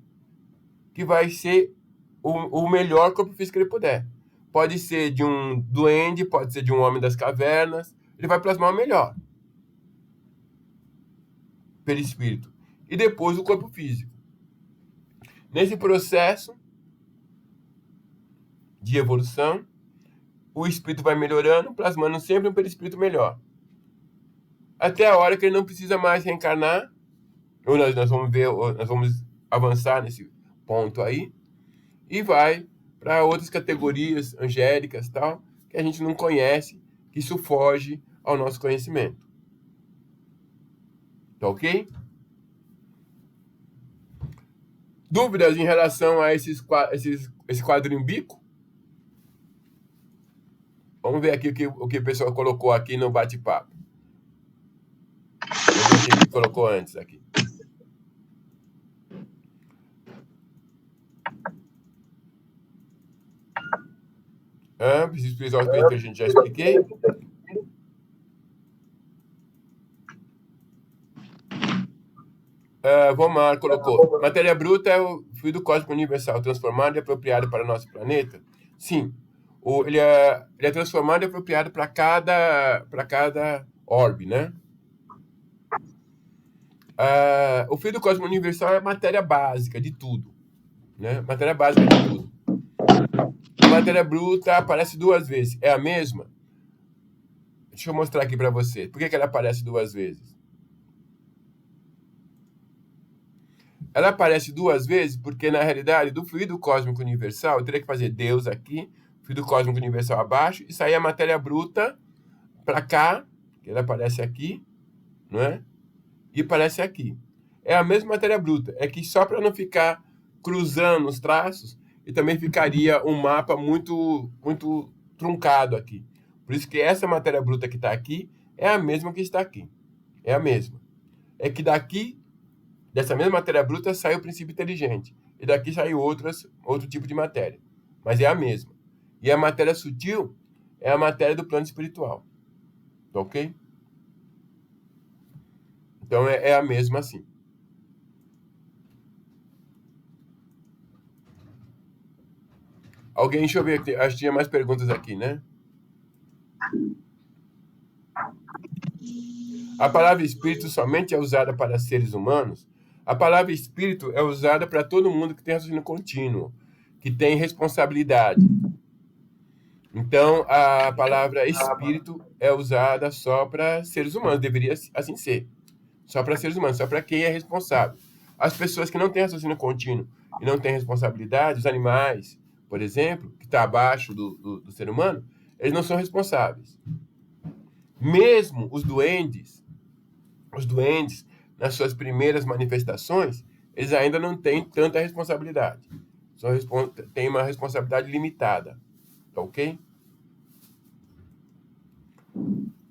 Que vai ser o melhor corpo físico que ele puder. Pode ser de um duende, pode ser de um homem das cavernas. Ele vai plasmar o melhor perispírito. E depois o corpo físico. Nesse processo de evolução, o espírito vai melhorando, plasmando sempre um perispírito melhor. Até a hora que ele não precisa mais reencarnar, ou nós vamos avançar nesse ponto aí, e vai para outras categorias angélicas, tal, que a gente não conhece, que isso foge ao nosso conhecimento. Tá ok? Dúvidas em relação a esse quadrinho bico? Vamos ver aqui o que o pessoal colocou aqui no bate-papo. Vamos ver o que colocou antes aqui. Preciso utilizar os princípios, a gente já expliquei. Vomar colocou: matéria bruta é o fluido cósmico universal transformado e apropriado para o nosso planeta? Sim. Ele é transformado e apropriado para cada orbe, né? O fluido cósmico universal é a matéria básica de tudo, né? Matéria básica de tudo. A matéria bruta aparece 2 vezes. É a mesma? Deixa eu mostrar aqui para você. Por que ela aparece 2 vezes? Ela aparece 2 vezes porque, na realidade, do fluido cósmico universal, eu teria que fazer Deus aqui, fluido cósmico universal abaixo, e sair a matéria bruta para cá, que ela aparece aqui, não é? E aparece aqui. É a mesma matéria bruta. É que só para não ficar cruzando os traços, e também ficaria um mapa muito, muito truncado aqui. Por isso que essa matéria bruta que está aqui é a mesma que está aqui. É a mesma. É que daqui, dessa mesma matéria bruta, sai o princípio inteligente. E daqui sai outro tipo de matéria. Mas é a mesma. E a matéria sutil é a matéria do plano espiritual. Tá ok? Então é a mesma assim. Alguém, deixa eu ver aqui. Acho que tinha mais perguntas aqui, né? A palavra espírito somente é usada para seres humanos? A palavra espírito é usada para todo mundo que tem raciocínio contínuo, que tem responsabilidade. Então, a palavra espírito é usada só para seres humanos, deveria assim ser. Só para seres humanos, só para quem é responsável. As pessoas que não têm raciocínio contínuo e não têm responsabilidade, os animais, por exemplo, que está abaixo do ser humano, eles não são responsáveis. Mesmo os duendes, nas suas primeiras manifestações, eles ainda não têm tanta responsabilidade. Têm uma responsabilidade limitada. Tá ok?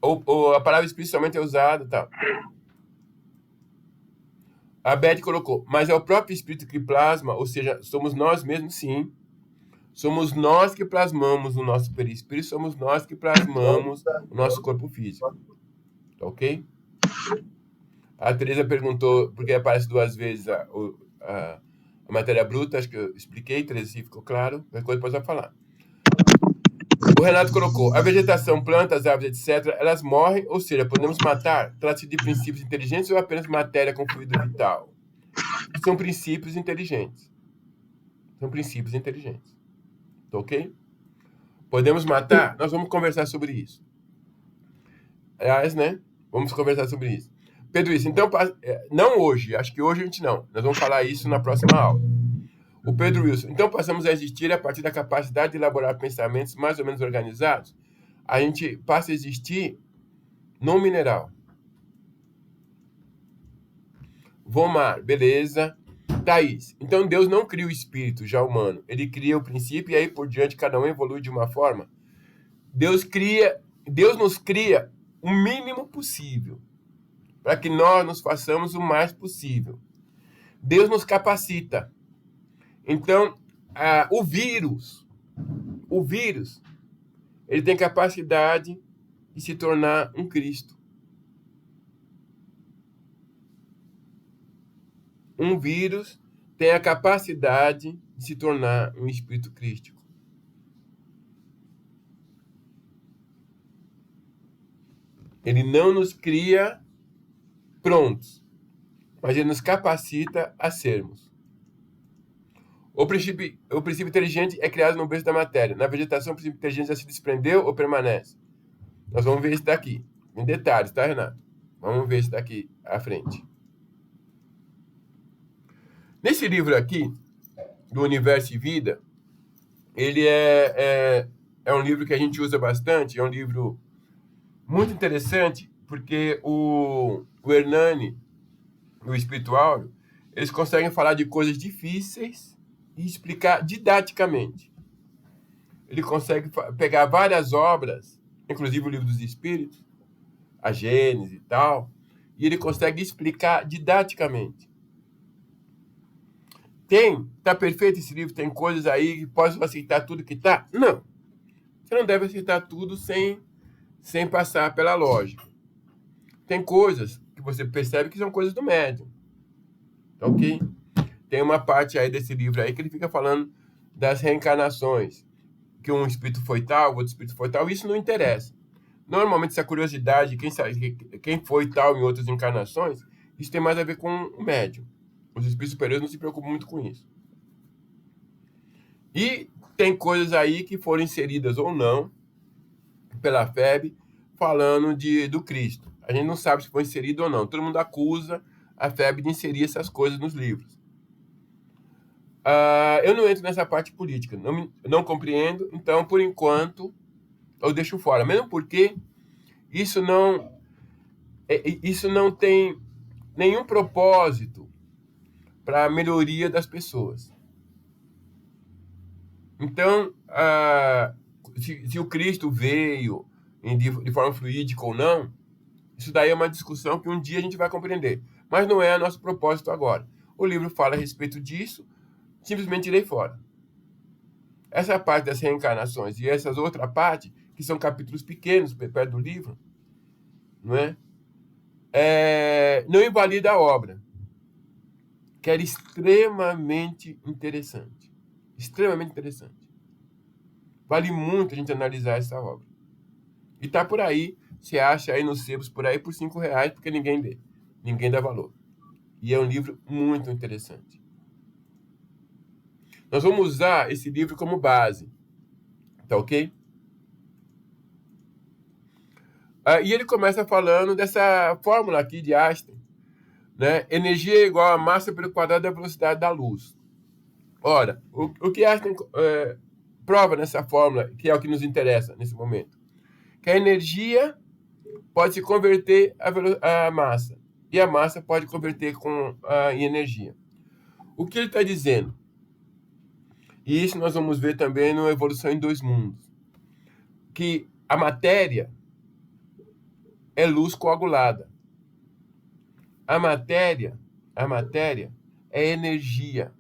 Ou a palavra espírito somente é usada, tá? A Beth colocou, mas é o próprio espírito que plasma, ou seja, somos nós mesmos, sim. Somos nós que plasmamos o nosso perispírito, somos nós que plasmamos o nosso corpo físico. Tá ok? A Teresa perguntou, porque aparece 2 vezes a matéria bruta, acho que eu expliquei, Teresa, se ficou claro, qualquer coisa depois vai falar. O Renato colocou, a vegetação, plantas, aves, etc., elas morrem, ou seja, podemos matar? Trata-se de princípios inteligentes ou apenas matéria com fluido vital? São princípios inteligentes. São princípios inteligentes. Tá ok? Podemos matar? Nós vamos conversar sobre isso. Aliás, né? Vamos conversar sobre isso. Pedro, isso. Então, não hoje. Acho que hoje a gente não. Nós vamos falar isso na próxima aula. O Pedro Wilson. Então, passamos a existir a partir da capacidade de elaborar pensamentos mais ou menos organizados. A gente passa a existir no mineral. Vomar, beleza. Thaís. Então, Deus não cria o espírito já humano. Ele cria o princípio e aí por diante cada um evolui de uma forma. Deus nos cria o mínimo possível para que nós nos façamos o mais possível. Deus nos capacita. Então, o vírus, ele tem capacidade de se tornar um Cristo. Um vírus tem a capacidade de se tornar um espírito crístico. Ele não nos cria prontos, mas ele nos capacita a sermos. O princípio inteligente é criado no berço da matéria. Na vegetação, o princípio inteligente já se desprendeu ou permanece? Nós vamos ver isso daqui, em detalhes, tá, Renato? Vamos ver isso daqui à frente. Nesse livro aqui, do Universo e Vida, ele é um livro que a gente usa bastante, é um livro muito interessante, porque o Hernani, o espiritual, eles conseguem falar de coisas difíceis e explicar didaticamente. Ele consegue pegar várias obras, inclusive o Livro dos Espíritos, a Gênese e tal, e ele consegue explicar didaticamente. Tá perfeito esse livro, tem coisas aí que posso aceitar tudo que tá? Não. Você não deve aceitar tudo sem passar pela lógica. Tem coisas que você percebe que são coisas do médium. Ok? Tem uma parte aí desse livro aí que ele fica falando das reencarnações. Que um espírito foi tal, outro espírito foi tal. Isso não interessa. Normalmente, essa curiosidade de quem foi tal em outras encarnações, isso tem mais a ver com o médium. Os espíritos superiores não se preocupam muito com isso. E tem coisas aí que foram inseridas ou não pela FEB falando do Cristo. A gente não sabe se foi inserido ou não. Todo mundo acusa a FEB de inserir essas coisas nos livros. Eu não entro nessa parte política. Não compreendo. Então, por enquanto, eu deixo fora. Mesmo porque isso não tem nenhum propósito para a melhoria das pessoas. Então, se o Cristo veio de forma fluídica ou não, isso daí é uma discussão que um dia a gente vai compreender. Mas não é nosso propósito agora. O livro fala a respeito disso, simplesmente irei fora. Essa parte das reencarnações e essas outra parte, que são capítulos pequenos, perto do livro, não é? Não invalida a obra, que era extremamente interessante. Extremamente interessante. Vale muito a gente analisar essa obra. E tá por aí, você acha aí nos sebos por aí por R$5, porque ninguém lê. Ninguém dá valor. E é um livro muito interessante. Nós vamos usar esse livro como base. Tá ok? E ele começa falando dessa fórmula aqui de Einstein, né? Energia é igual a massa pelo quadrado da velocidade da luz. Ora, o que Einstein prova nessa fórmula, que é o que nos interessa nesse momento, que a energia pode se converter a massa, e a massa pode converter em energia. O que ele está dizendo? E isso nós vamos ver também no Evolução em Dois Mundos, que a matéria é luz coagulada. A matéria é energia,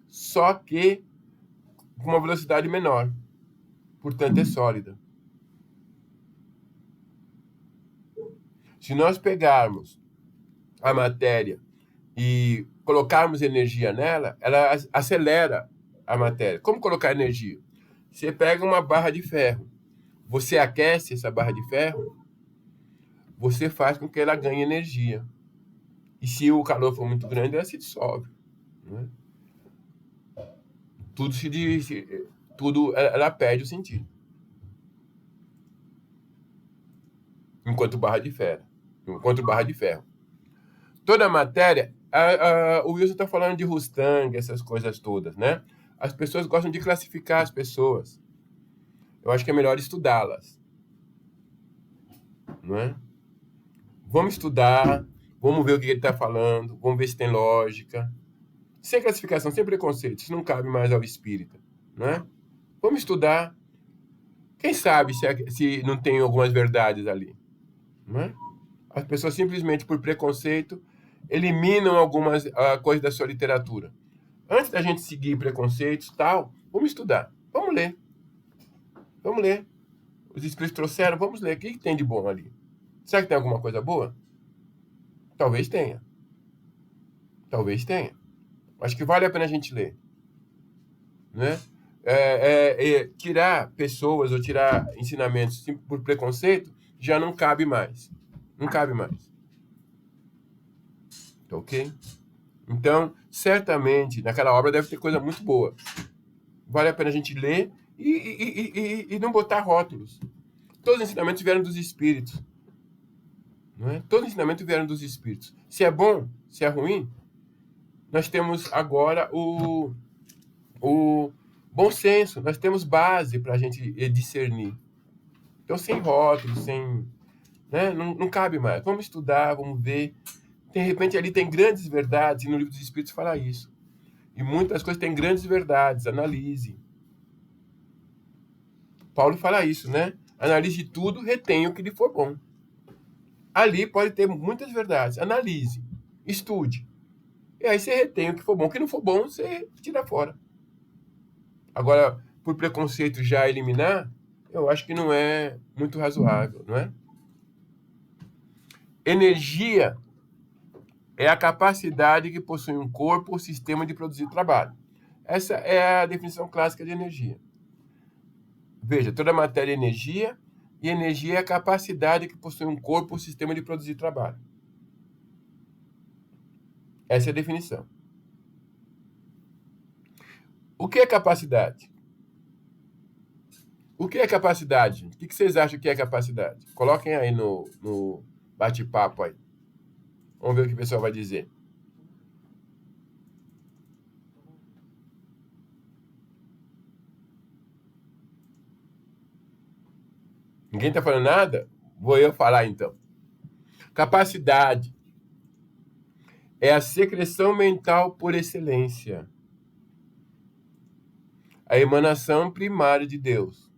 só que com uma velocidade menor, portanto é sólida. Se nós pegarmos a matéria e colocarmos energia nela, ela acelera a matéria. Como colocar energia? Você pega uma barra de ferro, você aquece essa barra de ferro, você faz com que ela ganhe energia. E se o calor for muito grande, ela se dissolve. Né? Ela perde o sentido. Enquanto barra de ferro. Toda a matéria, o Wilson está falando de Rustang, essas coisas todas, né? As pessoas gostam de classificar as pessoas. Eu acho que é melhor estudá-las. Não é? Vamos estudar, vamos ver o que ele está falando, vamos ver se tem lógica. Sem classificação, sem preconceito, isso não cabe mais ao espírita. Não é? Vamos estudar. Quem sabe se não tem algumas verdades ali. Não é? As pessoas simplesmente por preconceito eliminam algumas coisas da sua literatura. Antes da gente seguir preconceitos e tal, vamos estudar. Vamos ler. Os espíritos trouxeram, vamos ler. O que tem de bom ali? Será que tem alguma coisa boa? Talvez tenha. Acho que vale a pena a gente ler. Né? Tirar pessoas ou tirar ensinamentos por preconceito já não cabe mais. Tá ok? Então, certamente, naquela obra deve ter coisa muito boa. Vale a pena a gente ler e não botar rótulos. Todos os ensinamentos vieram dos espíritos. Não é? Todos os ensinamentos vieram dos espíritos. Se é bom, se é ruim, nós temos agora o bom senso, nós temos base para a gente discernir. Então, sem rótulos, sem... Né? Não cabe mais. Vamos estudar, vamos ver. De repente, ali tem grandes verdades, e no Livro dos Espíritos fala isso. E muitas coisas têm grandes verdades, analise. Paulo fala isso, né? Analise tudo, retenha o que lhe for bom. Ali pode ter muitas verdades. Analise, estude. E aí você retém o que for bom. O que não for bom, você tira fora. Agora, por preconceito já eliminar, eu acho que não é muito razoável, não é? Energia é a capacidade que possui um corpo ou sistema de produzir trabalho. Essa é a definição clássica de energia. Veja, toda matéria é energia, e energia é a capacidade que possui um corpo ou sistema de produzir trabalho. Essa é a definição. O que é capacidade? O que é capacidade, gente? O que vocês acham que é capacidade? Coloquem aí no bate-papo aí. Vamos ver o que o pessoal vai dizer. Ninguém está falando nada? Vou eu falar então. Capacidade é a secreção mental por excelência. A emanação primária de Deus.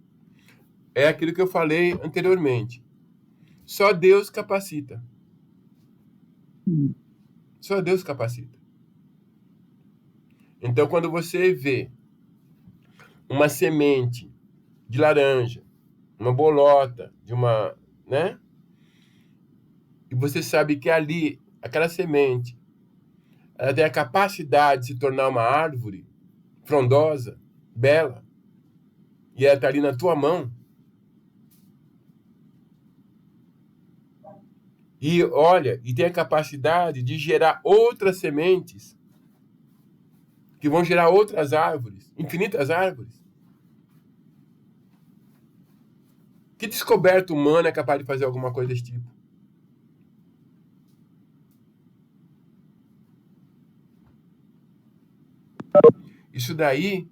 É aquilo que eu falei anteriormente. Só Deus capacita. Só Deus capacita. Então, quando você vê uma semente de laranja, uma bolota, de uma, né? E você sabe que ali, aquela semente, ela tem a capacidade de se tornar uma árvore frondosa, bela, e ela está ali na tua mão. E olha, e tem a capacidade de gerar outras sementes que vão gerar outras árvores, infinitas árvores. Que descoberta humana é capaz de fazer alguma coisa desse tipo? Isso daí,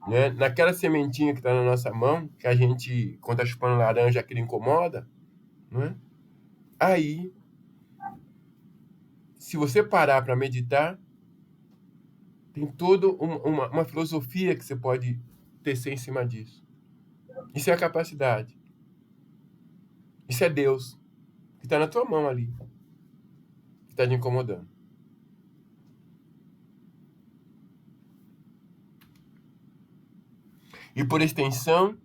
né, naquela sementinha que está na nossa mão, que a gente, quando está chupando laranja, aquilo incomoda, né? Aí, se você parar para meditar, tem toda uma filosofia que você pode tecer em cima disso. Isso é a capacidade. Isso é Deus, que está na tua mão ali, que está te incomodando. E, por extensão,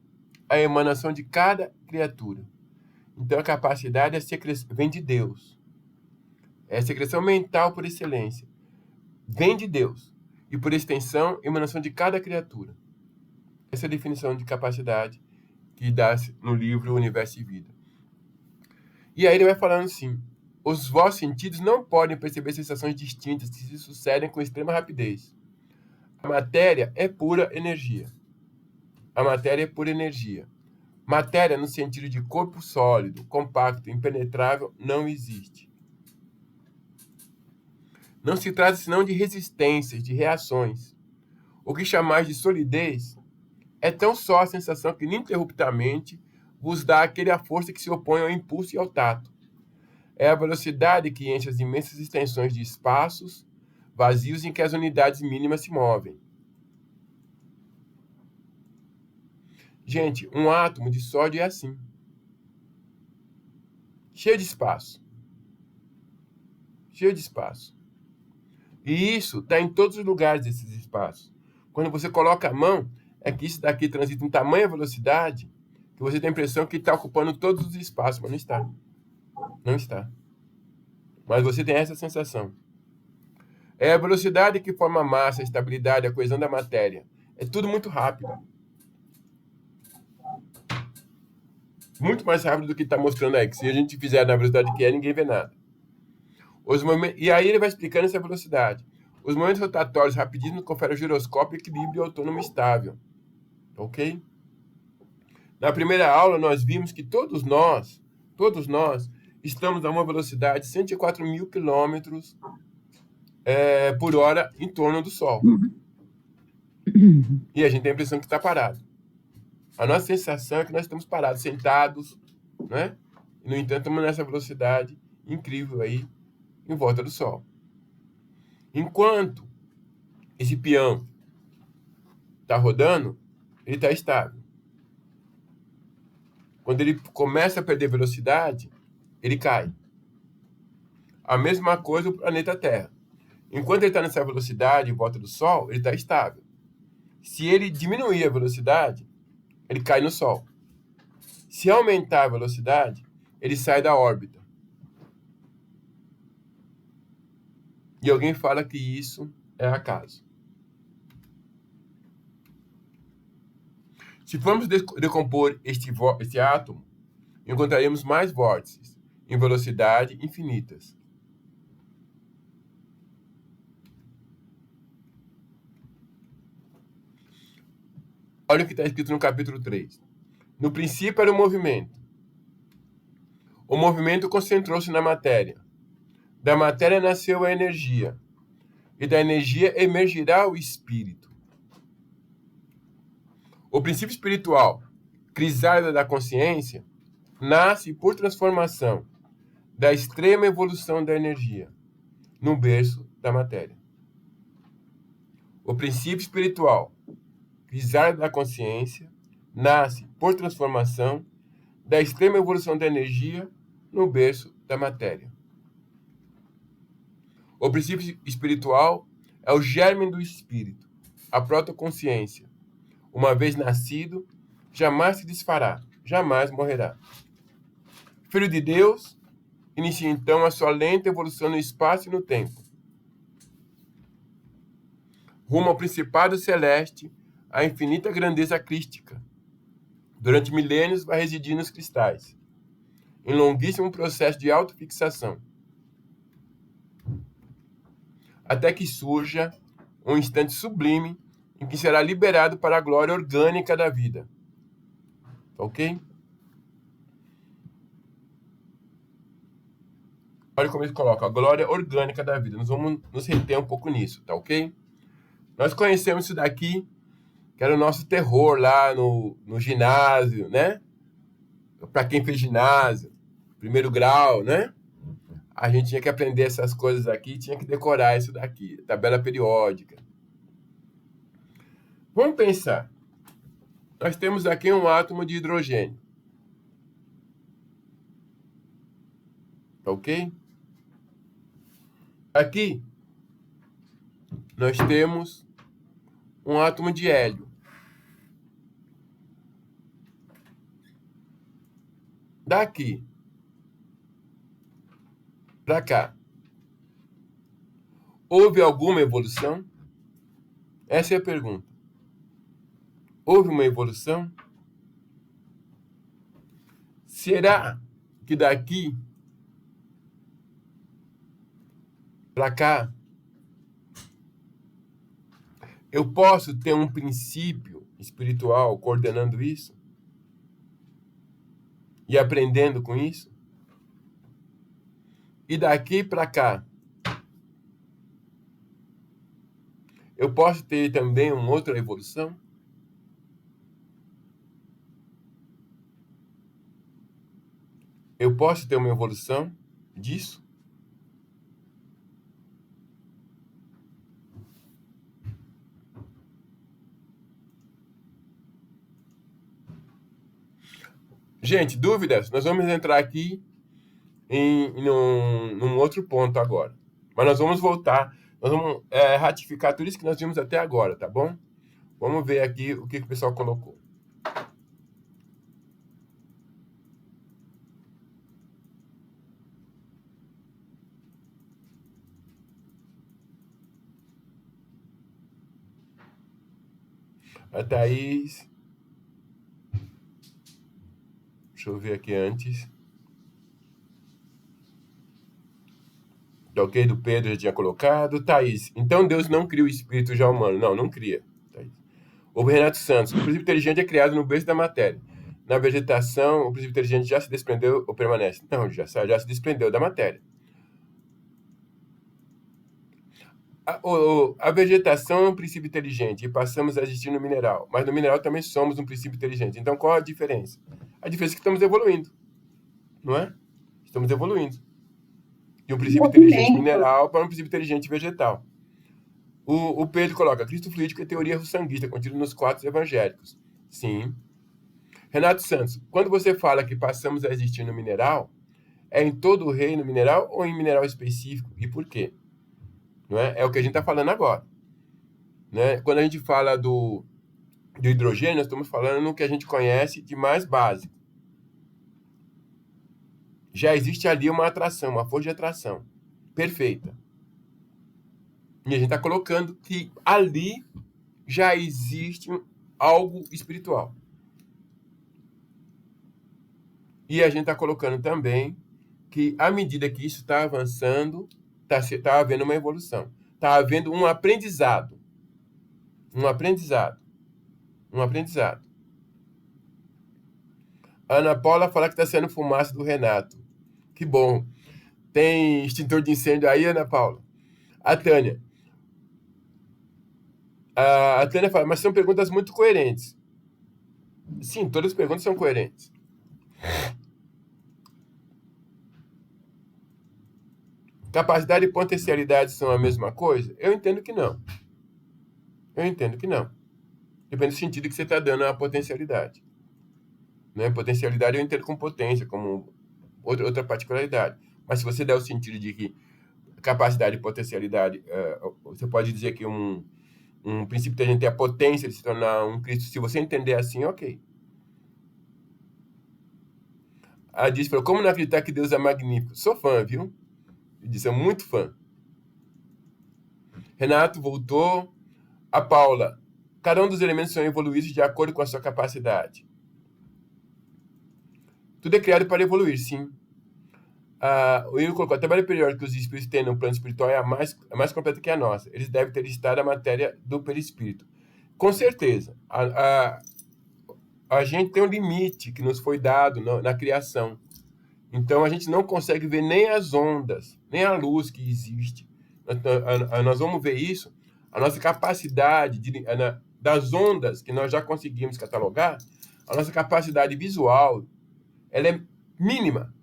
a emanação de cada criatura. Então, a capacidade vem de Deus. É a secreção mental por excelência. Vem de Deus. E, por extensão, emanação de cada criatura. Essa é a definição de capacidade que dá no livro Universo e Vida. E aí ele vai falando assim: os vossos sentidos não podem perceber sensações distintas que se sucedem com extrema rapidez. A matéria é pura energia. A matéria é pura energia. Matéria, no sentido de corpo sólido, compacto, impenetrável, não existe. Não se trata senão de resistências, de reações. O que chamais de solidez é tão só a sensação que ininterruptamente vos dá aquela força que se opõe ao impulso e ao tato. É a velocidade que enche as imensas extensões de espaços vazios em que as unidades mínimas se movem. Gente, um átomo de sódio é assim. Cheio de espaço. Cheio de espaço. E isso está em todos os lugares desses espaços. Quando você coloca a mão, é que isso daqui transita em tamanha velocidade que você tem a impressão que está ocupando todos os espaços, mas não está. Não está. Mas você tem essa sensação. É a velocidade que forma a massa, a estabilidade, a coesão da matéria. É tudo muito rápido. Muito mais rápido do que está mostrando aí, que se a gente fizer na velocidade que é, ninguém vê nada. E aí ele vai explicando essa velocidade. Os movimentos rotatórios rapidíssimos conferem ao giroscópio equilíbrio autônomo estável. Ok? Na primeira aula, nós vimos que todos nós, estamos a uma velocidade de 104 mil quilômetros por hora em torno do Sol. E a gente tem a impressão que está parado. A nossa sensação é que nós estamos parados, sentados, né? E, no entanto, estamos nessa velocidade incrível aí em volta do Sol. Enquanto esse peão está rodando, ele está estável. Quando ele começa a perder velocidade, ele cai. A mesma coisa o planeta Terra. Enquanto ele está nessa velocidade em volta do Sol, ele está estável. Se ele diminuir a velocidade, ele cai no Sol. Se aumentar a velocidade, ele sai da órbita. E alguém fala que isso é acaso. Se formos decompor este átomo, encontraremos mais vórtices em velocidade infinitas. Olha o que está escrito no capítulo 3. No princípio era o movimento. O movimento concentrou-se na matéria. Da matéria nasceu a energia. E da energia emergirá o espírito. O princípio espiritual, crisálida da consciência, nasce por transformação da extrema evolução da energia no berço da matéria. O princípio espiritual, crisálida da consciência, nasce por transformação da extrema evolução da energia no berço da matéria. O princípio espiritual é o germe do espírito, a protoconsciência, uma vez nascido, jamais se desfará, jamais morrerá. Filho de Deus, inicia então a sua lenta evolução no espaço e no tempo, rumo ao principado celeste, a infinita grandeza crística. Durante milênios vai residir nos cristais, em longuíssimo processo de autofixação, até que surja um instante sublime em que será liberado para a glória orgânica da vida. Ok? Olha como ele coloca, a glória orgânica da vida. Nós vamos nos reter um pouco nisso, tá ok? Nós conhecemos isso daqui, que era o nosso terror lá no ginásio, né? Para quem fez ginásio, primeiro grau, né? A gente tinha que aprender essas coisas aqui, tinha que decorar isso daqui, tabela periódica. Vamos pensar. Nós temos aqui um átomo de hidrogênio. Tá ok? Aqui, nós temos um átomo de hélio. Daqui para cá, houve alguma evolução? Essa é a pergunta. Houve uma evolução? Será que daqui para cá eu posso ter um princípio espiritual coordenando isso? E aprendendo com isso? E daqui para cá eu posso ter também uma outra evolução? Eu posso ter uma evolução disso? Gente, dúvidas? Nós vamos entrar aqui num outro ponto agora. Mas nós vamos voltar, nós vamos ratificar tudo isso que nós vimos até agora, tá bom? Vamos ver aqui o que o pessoal colocou. A Thaís... Deixa eu ver aqui antes. Ok, do Pedro já tinha colocado. Thaís, então Deus não cria o espírito já humano. Não, não cria. Thaís. O Renato Santos, o princípio inteligente é criado no berço da matéria. Na vegetação, o princípio inteligente já se desprendeu ou permanece? Não, já se desprendeu da matéria. A vegetação é um princípio inteligente e passamos a existir no mineral. Mas no mineral também somos um princípio inteligente. Então, qual a diferença? A diferença é que estamos evoluindo. Não é? Estamos evoluindo. De um princípio inteligente mineral para um princípio inteligente vegetal. O Pedro coloca, Cristo fluídico é teoria sanguista, contida nos 4 evangélicos. Sim. Renato Santos, quando você fala que passamos a existir no mineral, é em todo o reino mineral ou em mineral específico? E por quê? Não é? É o que a gente está falando agora. Né? Quando a gente fala do hidrogênio, nós estamos falando no que a gente conhece de mais básico. Já existe ali uma atração, uma força de atração perfeita. E a gente está colocando que ali já existe algo espiritual. E a gente está colocando também que, à medida que isso está avançando, está havendo uma evolução. Está havendo um aprendizado. Um aprendizado. Um aprendizado. A Ana Paula fala que está sendo fumaça do Renato. Que bom. Tem extintor de incêndio aí, Ana Paula? A Tânia. A Tânia fala, mas são perguntas muito coerentes. Sim, todas as perguntas são coerentes. Capacidade e potencialidade são a mesma coisa? Eu entendo que não. Eu entendo que não. Depende do sentido que você está dando à potencialidade. Né? Potencialidade eu entendo como potência, como outra particularidade. Mas se você der o sentido de que capacidade e potencialidade, você pode dizer que um um princípio inteligente tem a potência de se tornar um Cristo. Se você entender assim, ok. A Diz falou, como não acreditar que Deus é magnífico? Sou fã, viu? Eu disse, sou muito fã. Renato voltou. A Paula, cada um dos elementos são evoluídos de acordo com a sua capacidade. Tudo é criado para evoluir, sim. O Igor colocou, a tabela periódica que os espíritos têm no plano espiritual é a mais completa que a nossa. Eles devem ter estado a matéria do perispírito. Com certeza. A gente tem um limite que nos foi dado na criação. Então, a gente não consegue ver nem as ondas, nem a luz que existe. Nós vamos ver isso, a nossa capacidade das ondas que nós já conseguimos catalogar, a nossa capacidade visual, ela é mínima,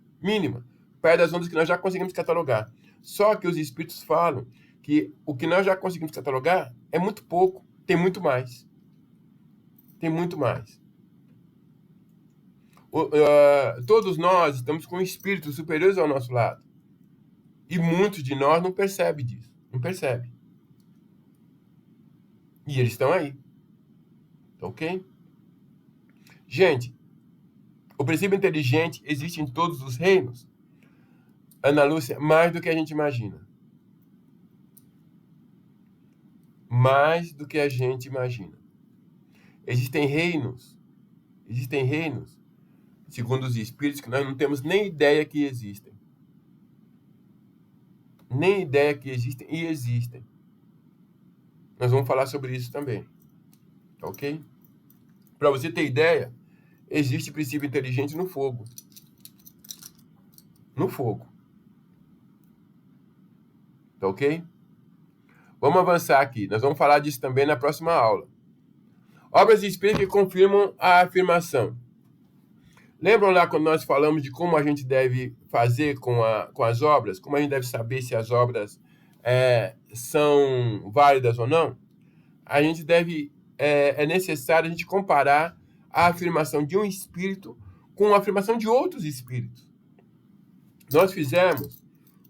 perto das ondas que nós já conseguimos catalogar. Só que os espíritos falam que o que nós já conseguimos catalogar é muito pouco, tem muito mais. Tem muito mais. Todos nós estamos com espíritos superiores ao nosso lado. E muitos de nós não percebem disso. Não percebem. E eles estão aí. Ok? Gente, o princípio inteligente existe em todos os reinos. Ana Lúcia, mais do que a gente imagina. Mais do que a gente imagina. Existem reinos, segundo os espíritos, que nós não temos nem ideia que existem. Nem ideia que existem e existem. Nós vamos falar sobre isso também. Ok? Para você ter ideia, existe princípio inteligente no fogo. No fogo. Tá ok? Vamos avançar aqui. Nós vamos falar disso também na próxima aula. Obras de espírito que confirmam a afirmação. Lembram lá quando nós falamos de como a gente deve fazer com as obras? Como a gente deve saber se as obras são válidas ou não? A gente deve... É necessário a gente comparar a afirmação de um espírito com a afirmação de outros espíritos. Nós fizemos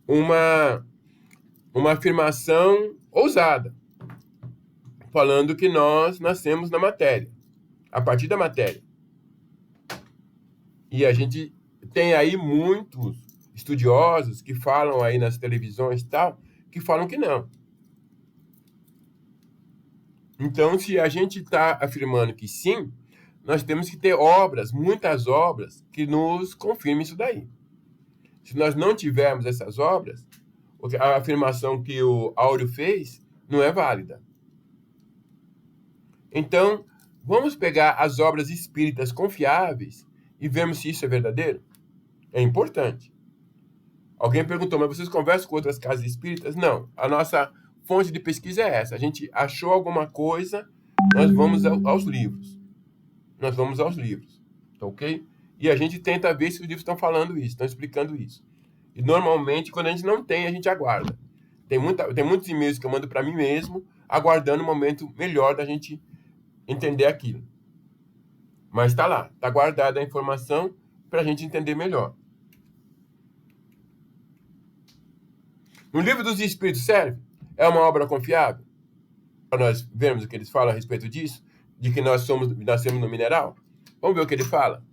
uma afirmação ousada, falando que nós nascemos na matéria, a partir da matéria. E a gente tem aí muitos estudiosos que falam aí nas televisões e tal, que falam que não. Então, se a gente está afirmando que sim, nós temos que ter obras, muitas obras, que nos confirmem isso daí. Se nós não tivermos essas obras, a afirmação que o Áureo fez não é válida. Então, vamos pegar as obras espíritas confiáveis e vermos se isso é verdadeiro? É importante. Alguém perguntou, mas vocês conversam com outras casas espíritas? Não. A nossa fonte de pesquisa é essa. A gente achou alguma coisa, nós vamos aos livros. Nós vamos aos livros. Tá ok? E a gente tenta ver se os livros estão falando isso, estão explicando isso. E normalmente, quando a gente não tem, a gente aguarda. Tem muitos e-mails que eu mando para mim mesmo, aguardando o momento melhor da gente entender aquilo. Mas está lá, está guardada a informação para a gente entender melhor. No Livro dos Espíritos serve? É uma obra confiável? Para nós vermos o que eles falam a respeito disso, de que nós nascemos no mineral? Vamos ver o que ele fala.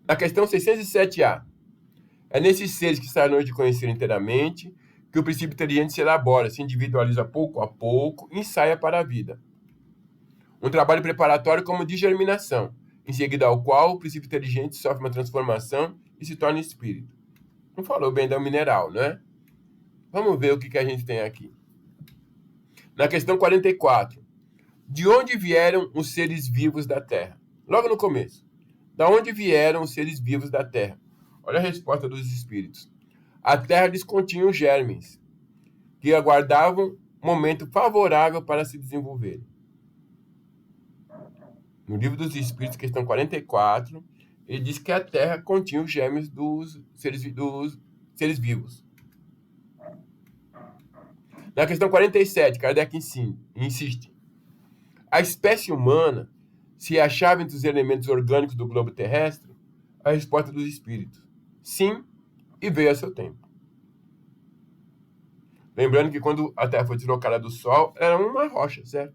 Na questão 607A, é nesses seres que estarão de conhecer inteiramente que o princípio inteligente se elabora, se individualiza pouco a pouco e ensaia para a vida. Um trabalho preparatório como de germinação, em seguida ao qual o princípio inteligente sofre uma transformação e se torna espírito. Não falou bem do mineral, né? Vamos ver o que a gente tem aqui. Na questão 44. De onde vieram os seres vivos da Terra? Logo no começo. Da onde vieram os seres vivos da Terra? Olha a resposta dos espíritos. A Terra lhes continha os germes, que aguardavam momento favorável para se desenvolverem. No Livro dos Espíritos, questão 44, ele diz que a Terra continha os germes dos seres vivos. Na questão 47, Kardec insiste. A espécie humana se achava entre os elementos orgânicos do globo terrestre? A resposta dos espíritos. Sim, e veio a seu tempo. Lembrando que quando a Terra foi deslocada do Sol, era uma rocha, certo?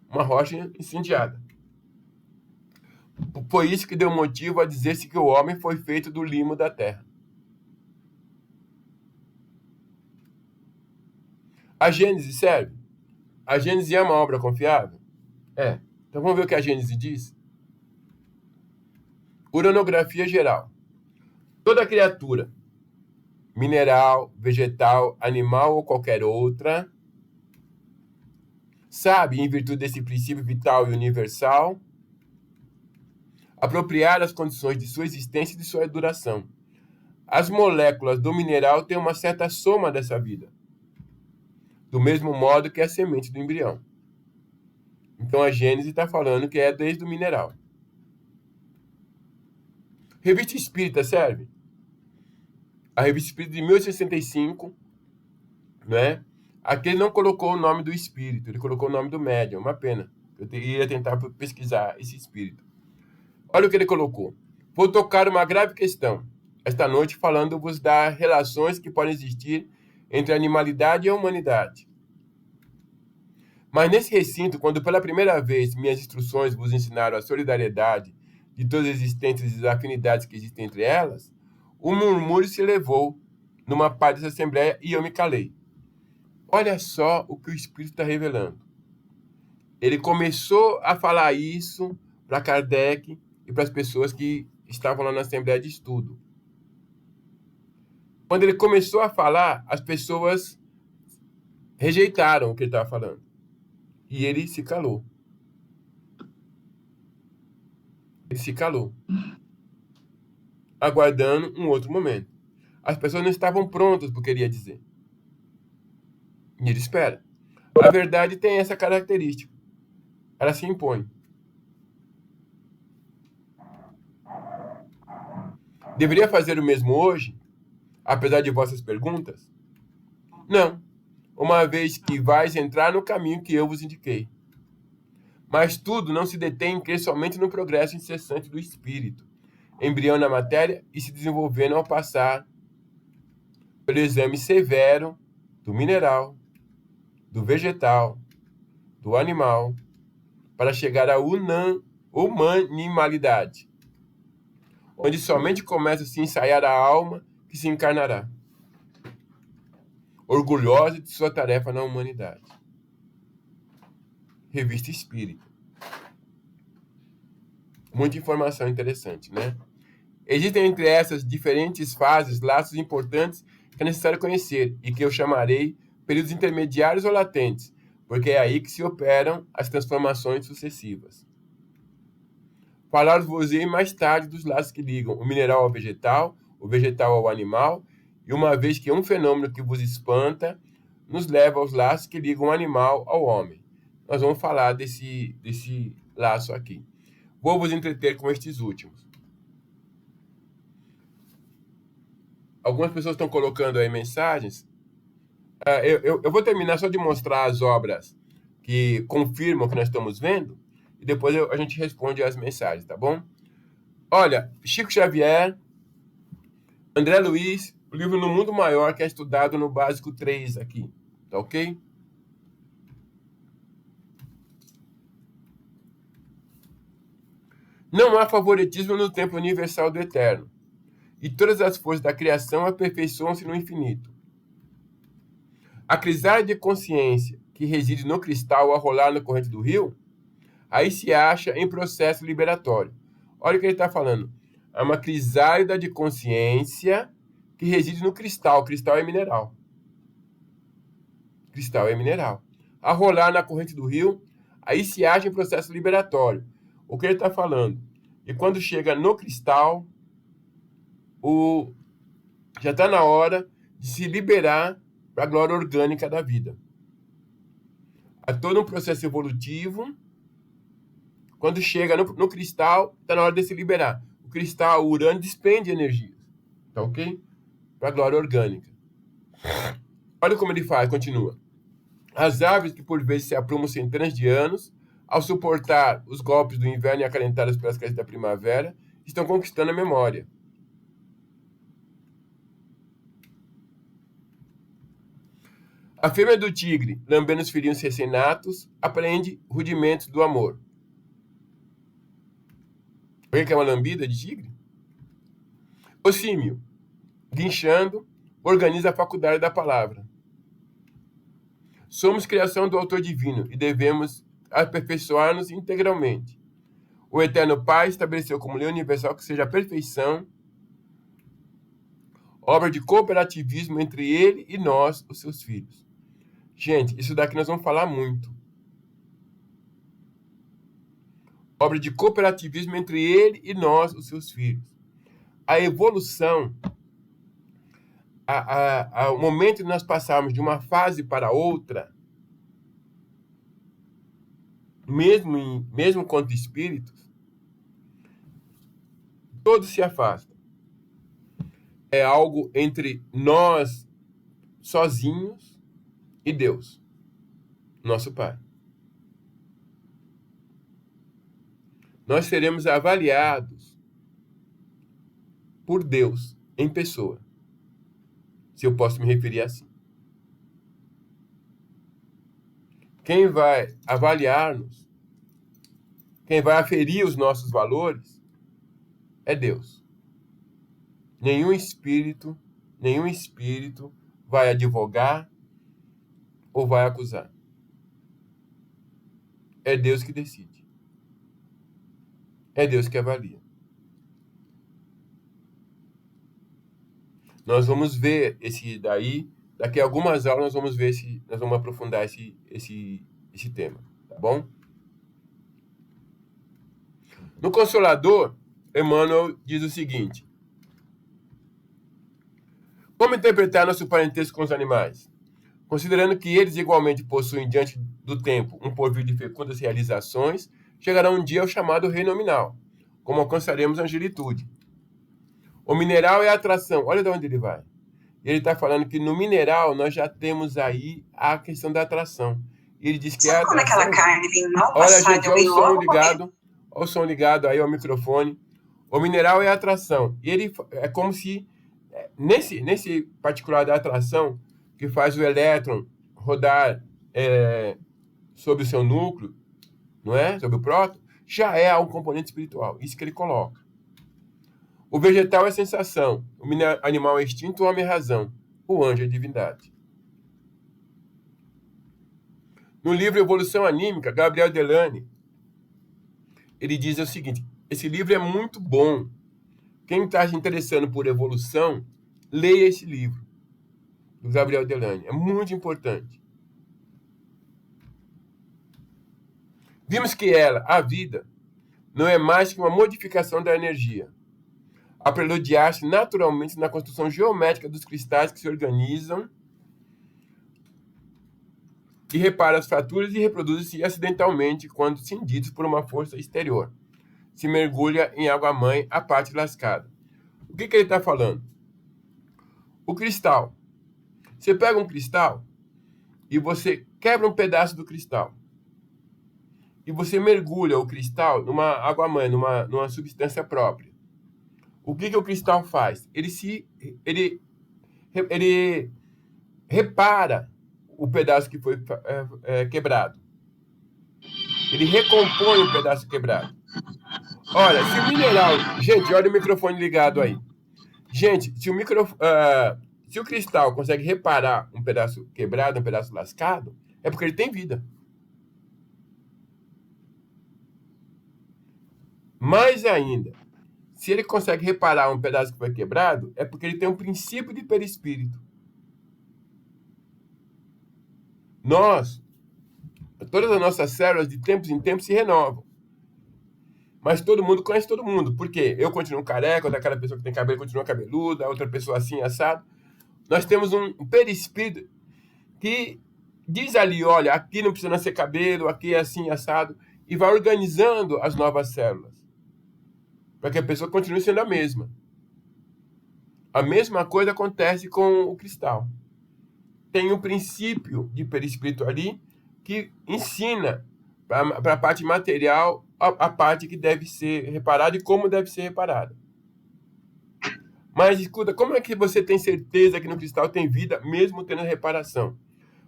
Uma rocha incendiada. Foi isso que deu motivo a dizer-se que o homem foi feito do limo da Terra. A Gênese serve? A Gênese é uma obra confiável? É. Então vamos ver o que a Gênese diz? Uranografia geral. Toda criatura, mineral, vegetal, animal ou qualquer outra, sabe, em virtude desse princípio vital e universal, apropriar as condições de sua existência e de sua duração. As moléculas do mineral têm uma certa soma dessa vida, do mesmo modo que a semente do embrião. Então a Gênese está falando que é desde o mineral. Revista Espírita serve? A Revista Espírita de 1865, né? Aqui ele não colocou o nome do espírito, ele colocou o nome do médium, uma pena. Eu ia tentar pesquisar esse espírito. Olha o que ele colocou. Vou tocar uma grave questão esta noite, falando-vos das relações que podem existir entre a animalidade e a humanidade. Mas nesse recinto, quando pela primeira vez minhas instruções vos ensinaram a solidariedade de todas as existências e as afinidades que existem entre elas, o murmúrio se elevou numa parte dessa assembleia e eu me calei. Olha só o que o Espírito está revelando. Ele começou a falar isso para Kardec e para as pessoas que estavam lá na Assembleia de Estudo. Quando ele começou a falar, as pessoas rejeitaram o que ele estava falando. E ele se calou. Ele se calou. Aguardando um outro momento. As pessoas não estavam prontas para o que ele ia dizer. E ele espera. A verdade tem essa característica. Ela se impõe. Deveria fazer o mesmo hoje, apesar de vossas perguntas? Não, uma vez que vais entrar no caminho que eu vos indiquei. Mas tudo não se detém em crer somente no progresso incessante do espírito, embrião na matéria e se desenvolvendo ao passar pelo exame severo do mineral, do vegetal, do animal, para chegar à humanimalidade, onde somente começa a se ensaiar a alma que se encarnará, orgulhosa de sua tarefa na humanidade. Revista Espírita. Muita informação interessante, né? Existem entre essas diferentes fases laços importantes que é necessário conhecer e que eu chamarei períodos intermediários ou latentes, porque é aí que se operam as transformações sucessivas. Falar-vos-ei mais tarde dos laços que ligam o mineral ao vegetal, o vegetal ao animal, e uma vez que um fenômeno que vos espanta nos leva aos laços que ligam o animal ao homem. Nós vamos falar desse laço aqui. Vou vos entreter com estes últimos. Algumas pessoas estão colocando aí mensagens. Eu vou terminar só de mostrar as obras que confirmam o que nós estamos vendo, e depois a gente responde as mensagens, tá bom? Olha, Chico Xavier, André Luiz, o livro No Mundo Maior, que é estudado no Básico 3 aqui, tá ok? Não há favoritismo no tempo universal do eterno, e todas as forças da criação aperfeiçoam-se no infinito. A crisálida de consciência que reside no cristal a rolar na corrente do rio, aí se acha em processo liberatório. Olha o que ele está falando. É uma crisálida de consciência que reside no cristal. Cristal é mineral. Cristal é mineral. A rolar na corrente do rio, aí se acha em processo liberatório. O que ele está falando? E quando chega no cristal, já está na hora de se liberar para a glória orgânica da vida. Há todo um processo evolutivo. Quando chega no cristal, está na hora de se liberar. O cristal, o urânio, despende energia. Tá ok? Para a glória orgânica. Olha como ele faz, continua. As árvores que por vezes se aprumam centenas de anos, ao suportar os golpes do inverno e acalentadas pelas caídas da primavera, estão conquistando a memória. A fêmea do tigre, lambendo os filhinhos recém-natos, aprende rudimentos do amor. O que é uma lambida de tigre? O símio, guinchando, organiza a faculdade da palavra. Somos criação do autor divino e devemos aperfeiçoar-nos integralmente. O Eterno Pai estabeleceu como lei universal que seja a perfeição, obra de cooperativismo entre ele e nós, os seus filhos. Gente, isso daqui nós vamos falar muito. Obra de cooperativismo entre ele e nós, os seus filhos. A evolução, o momento de nós passarmos de uma fase para outra, mesmo quanto espíritos, todos se afastam. É algo entre nós sozinhos e Deus, nosso Pai. Nós seremos avaliados por Deus em pessoa, se eu posso me referir assim. Quem vai avaliar-nos, quem vai aferir os nossos valores, é Deus. Nenhum espírito vai advogar ou vai acusar. É Deus que decide. É Deus que avalia. Nós vamos ver esse daí, daqui a algumas aulas nós vamos ver nós vamos aprofundar esse tema, tá bom? No Consolador, Emmanuel diz o seguinte: como interpretar nosso parentesco com os animais? Considerando que eles igualmente possuem diante do tempo um porvir de fecundas realizações, chegará um dia ao chamado rei nominal, como alcançaremos a angelitude. O mineral é a atração. Olha de onde ele vai. Ele está falando que no mineral nós já temos aí a questão da atração. E ele diz que a atração... Como aquela carne vem mal Olha, passada, gente, olha vem o som logo ligado. Olha o som ligado aí ao microfone. O mineral é a atração. E ele é como se, nesse particular da atração, que faz o elétron rodar sobre o seu núcleo, não é? Sobre o próton, já é um componente espiritual. Isso que ele coloca. O vegetal é sensação, o animal é instinto, o homem é razão, o anjo é divindade. No livro Evolução Anímica, Gabriel Delane, ele diz o seguinte: esse livro é muito bom. Quem está se interessando por evolução, leia esse livro, do Gabriel Delane. É muito importante. Vimos que a vida, não é mais que uma modificação da energia, a preludiar-se naturalmente na construção geométrica dos cristais que se organizam e repara as fraturas e reproduzem-se acidentalmente quando cindidos por uma força exterior. Se mergulha em água-mãe a parte lascada. O que ele está falando? O cristal. Você pega um cristal e você quebra um pedaço do cristal. E você mergulha o cristal numa água-mãe, numa substância própria. O que o cristal faz? Ele repara o pedaço que foi quebrado. Ele recompõe o pedaço quebrado. Olha, se o mineral... Gente, olha o microfone ligado aí. Gente, se o cristal consegue reparar um pedaço quebrado, um pedaço lascado, é porque ele tem vida. Mais ainda, se ele consegue reparar um pedaço que foi quebrado, é porque ele tem um princípio de perispírito. Todas as nossas células, de tempos em tempos, se renovam. Mas todo mundo conhece todo mundo. Por quê? Eu continuo careca, daquela pessoa que tem cabelo continua cabeluda, a outra pessoa assim, assado. Nós temos um perispírito que diz ali, olha, aqui não precisa nascer cabelo, aqui é assim, assado, e vai organizando as novas células, para que a pessoa continue sendo a mesma. A mesma coisa acontece com o cristal. Tem um princípio de perispírito ali que ensina para a parte material a parte que deve ser reparada e como deve ser reparada. Mas escuta, como é que você tem certeza que no cristal tem vida, mesmo tendo reparação?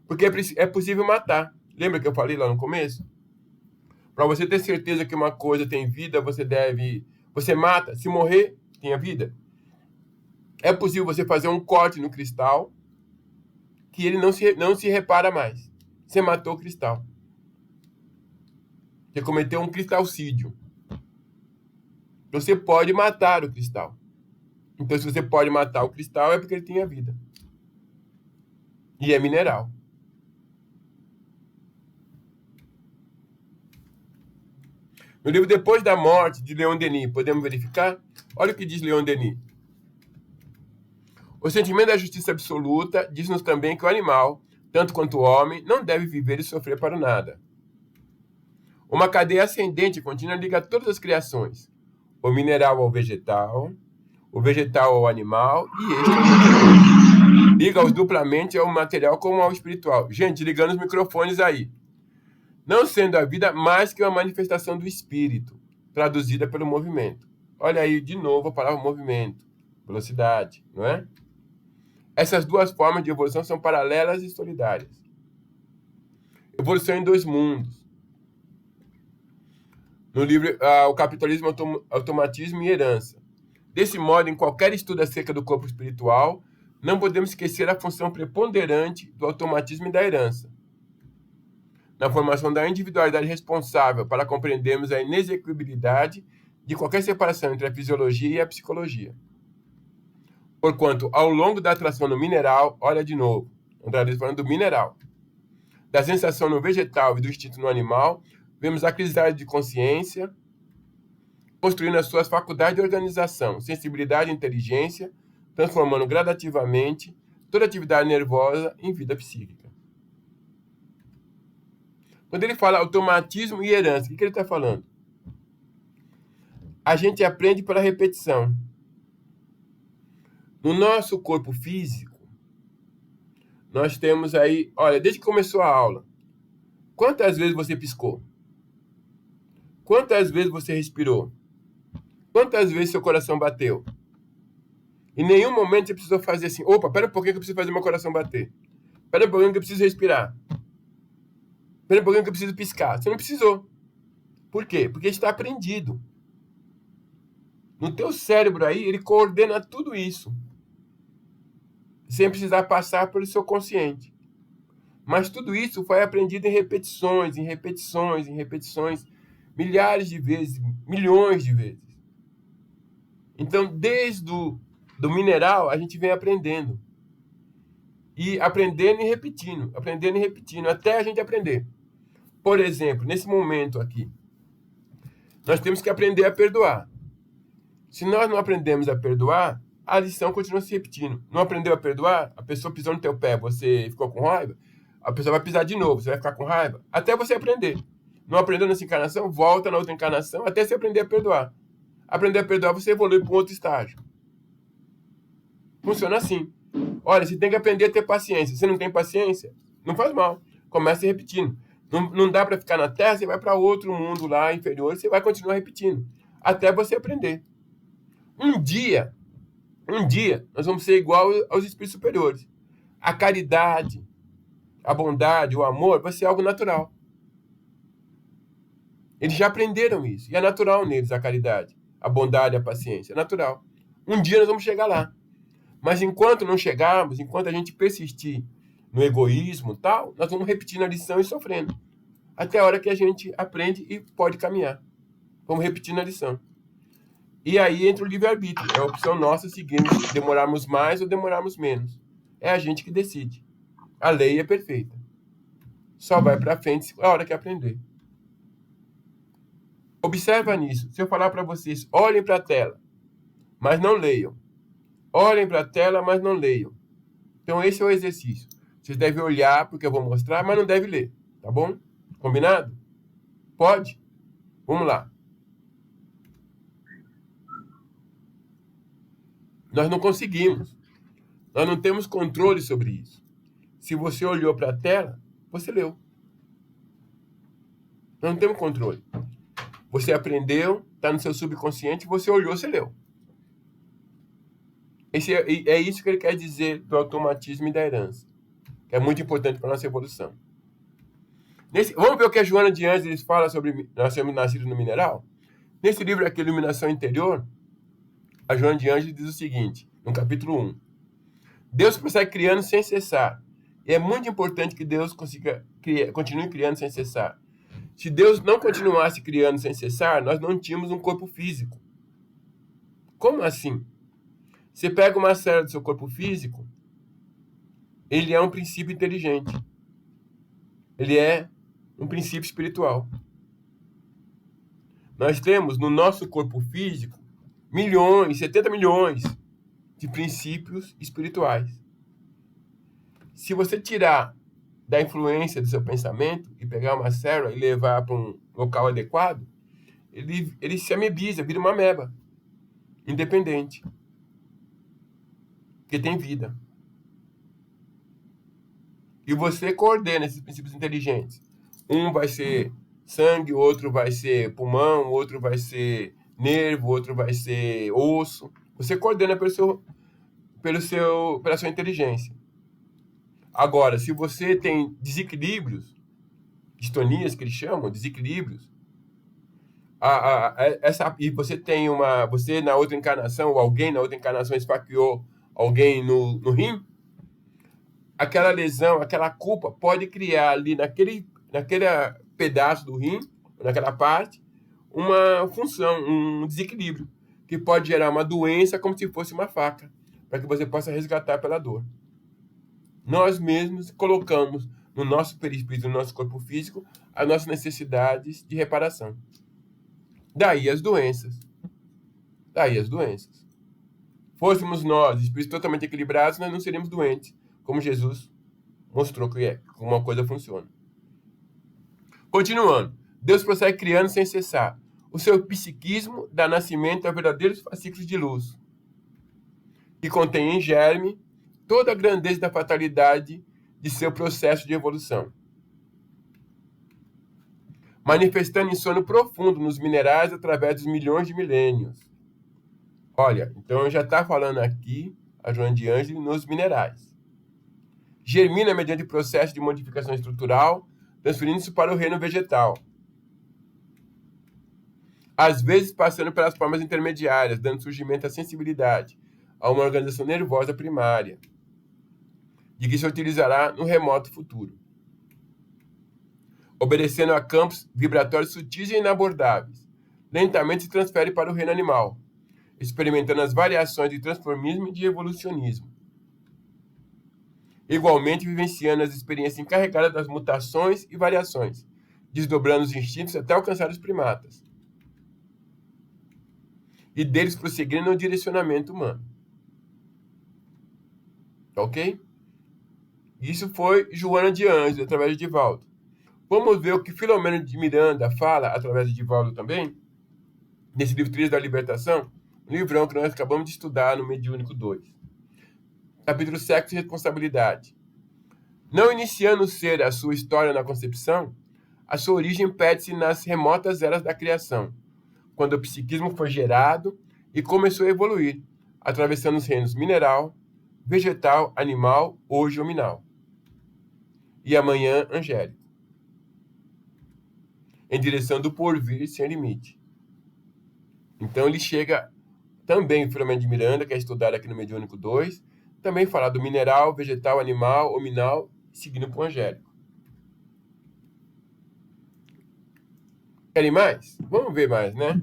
Porque é possível matar. Lembra que eu falei lá no começo? Para você ter certeza que uma coisa tem vida, você mata. Se morrer, tem a vida. É possível você fazer um corte no cristal que ele não se repara mais. Você matou o cristal. Você cometeu um cristalcídio. Você pode matar o cristal. Então, se você pode matar o cristal, é porque ele tem a vida. E é mineral. No livro Depois da Morte, de Leon Denis, podemos verificar? Olha o que diz Leon Denis. O sentimento da justiça absoluta diz-nos também que o animal, tanto quanto o homem, não deve viver e sofrer para nada. Uma cadeia ascendente e contínua liga todas as criações. O mineral ao vegetal, o vegetal ao animal e este ao mineral. Liga-os duplamente ao material como ao espiritual. Gente, ligando os microfones aí. Não sendo a vida mais que uma manifestação do espírito, traduzida pelo movimento. Olha aí de novo a palavra movimento, velocidade, não é? Essas duas formas de evolução são paralelas e solidárias. Evolução em dois mundos. No livro O Capitalismo, Automatismo e Herança. Desse modo, em qualquer estudo acerca do corpo espiritual, não podemos esquecer a função preponderante do automatismo e da herança. Na formação da individualidade responsável para compreendermos a inexequibilidade de qualquer separação entre a fisiologia e a psicologia. Porquanto, ao longo da atração no mineral, olha de novo, André Luiz falando do mineral, da sensação no vegetal e do instinto no animal, vemos a crisidade de consciência, construindo as suas faculdades de organização, sensibilidade e inteligência, transformando gradativamente toda atividade nervosa em vida psíquica. Quando ele fala automatismo e herança, o que ele está falando? A gente aprende pela repetição. No nosso corpo físico, nós temos aí, olha, desde que começou a aula, quantas vezes você piscou? Quantas vezes você respirou? Quantas vezes seu coração bateu? Em nenhum momento você precisou fazer assim, opa, pera um pouquinho que eu preciso fazer meu coração bater. Pera um pouquinho que eu preciso respirar. Pera um pouquinho que eu preciso piscar. Você não precisou. Por quê? Porque está aprendido. No teu cérebro aí, ele coordena tudo isso. Sem precisar passar pelo seu consciente. Mas tudo isso foi aprendido em repetições, em repetições, em repetições, milhares de vezes, milhões de vezes. Então, desde do mineral, a gente vem aprendendo. E aprendendo e repetindo, até a gente aprender. Por exemplo, nesse momento aqui, nós temos que aprender a perdoar. Se nós não aprendemos a perdoar, a lição continua se repetindo. Não aprendeu a perdoar? A pessoa pisou no teu pé, você ficou com raiva? A pessoa vai pisar de novo, você vai ficar com raiva? Até você aprender. Não aprendeu nessa encarnação, volta na outra encarnação, até você aprender a perdoar. Aprender a perdoar, você evolui para um outro estágio. Funciona assim. Olha, você tem que aprender a ter paciência. Você não tem paciência? Não faz mal. Comece repetindo. Não dá para ficar na Terra, você vai para outro mundo lá inferior, você vai continuar repetindo. Até você aprender. Um dia, nós vamos ser igual aos espíritos superiores. A caridade, a bondade, o amor vai ser algo natural. Eles já aprenderam isso. E é natural neles a caridade, a bondade, a paciência. É natural. Um dia nós vamos chegar lá. Mas enquanto não chegarmos, enquanto a gente persistir no egoísmo e tal, nós vamos repetindo a lição e sofrendo. Até a hora que a gente aprende e pode caminhar. Vamos repetindo a lição. E aí entra o livre-arbítrio. É a opção nossa seguirmos, demorarmos mais ou demorarmos menos. É a gente que decide. A lei é perfeita. Só vai para frente a hora que aprender. Observa nisso. Se eu falar para vocês, olhem para a tela, mas não leiam. Olhem para a tela, mas não leiam. Então esse é o exercício. Vocês devem olhar, porque eu vou mostrar, mas não devem ler. Tá bom? Combinado? Pode? Vamos lá. Nós não conseguimos. Nós não temos controle sobre isso. Se você olhou para a tela, você leu. Nós não temos controle. Você aprendeu, está no seu subconsciente, você olhou, você leu. É isso que ele quer dizer do automatismo e da herança. que é muito importante para a nossa evolução. Vamos ver o que a Joana de Ângeles fala sobre nós sermos nascidos no mineral? Nesse livro aqui, Iluminação Interior, a Joana de Ângeles diz o seguinte, no capítulo 1. Deus prossegue criando sem cessar. E é muito importante que Deus continue criando sem cessar. Se Deus não continuasse criando sem cessar, nós não tínhamos um corpo físico. Como assim? Você pega uma célula do seu corpo físico, ele é um princípio inteligente. Ele é um princípio espiritual. Nós temos no nosso corpo físico 70 milhões de princípios espirituais. Se você tirar da influência do seu pensamento e pegar uma célula e levar para um local adequado, ele se amebiza, vira uma ameba, independente, porque tem vida. E você coordena esses princípios inteligentes. Um vai ser sangue, outro vai ser pulmão, outro vai ser nervo, outro vai ser osso. Você coordena pela sua inteligência. Agora, se você tem desequilíbrios, distonias que eles chamam, desequilíbrios, e você tem você na outra encarnação, ou alguém na outra encarnação esfaqueou alguém no rim, aquela lesão, aquela culpa pode criar ali naquele pedaço do rim, naquela parte, uma função, um desequilíbrio, que pode gerar uma doença como se fosse uma faca, para que você possa resgatar pela dor. Nós mesmos colocamos no nosso perispírito, no nosso corpo físico, as nossas necessidades de reparação. Daí as doenças. Fôssemos nós, espíritos totalmente equilibrados, nós não seríamos doentes, como Jesus mostrou como uma coisa funciona. Continuando, Deus prossegue criando sem cessar. O seu psiquismo dá nascimento a verdadeiros fascículos de luz, que contém em germe toda a grandeza da fatalidade de seu processo de evolução, manifestando em sono profundo nos minerais através dos milhões de milênios. Olha, então já está falando aqui a Joana de Ângeles nos minerais. Germina mediante processo de modificação estrutural, transferindo-se para o reino vegetal. Às vezes passando pelas formas intermediárias, dando surgimento à sensibilidade, a uma organização nervosa primária, de que se utilizará no remoto futuro. Obedecendo a campos vibratórios sutis e inabordáveis, lentamente se transfere para o reino animal, experimentando as variações de transformismo e de evolucionismo. Igualmente vivenciando as experiências encarregadas das mutações e variações, desdobrando os instintos até alcançar os primatas, e deles prosseguindo no direcionamento humano. Ok? Isso foi Joana de Ângeles, através de Divaldo. Vamos ver o que Filomeno de Miranda fala, através de Divaldo também, nesse livro Trilhas da Libertação, um livrão que nós acabamos de estudar no Mediúnico 2. Capítulo Sexo e Responsabilidade. Não iniciando o ser a sua história na concepção, a sua origem pede-se nas remotas eras da criação, quando o psiquismo foi gerado e começou a evoluir, atravessando os reinos mineral, vegetal, animal, hoje hominal, e amanhã angélico, em direção do porvir sem limite. Então ele chega também, o Filomeno de Miranda, que é estudado aqui no Mediúnico 2, também fala do mineral, vegetal, animal, hominal, seguindo para o angélico. Querem mais? Vamos ver mais, né?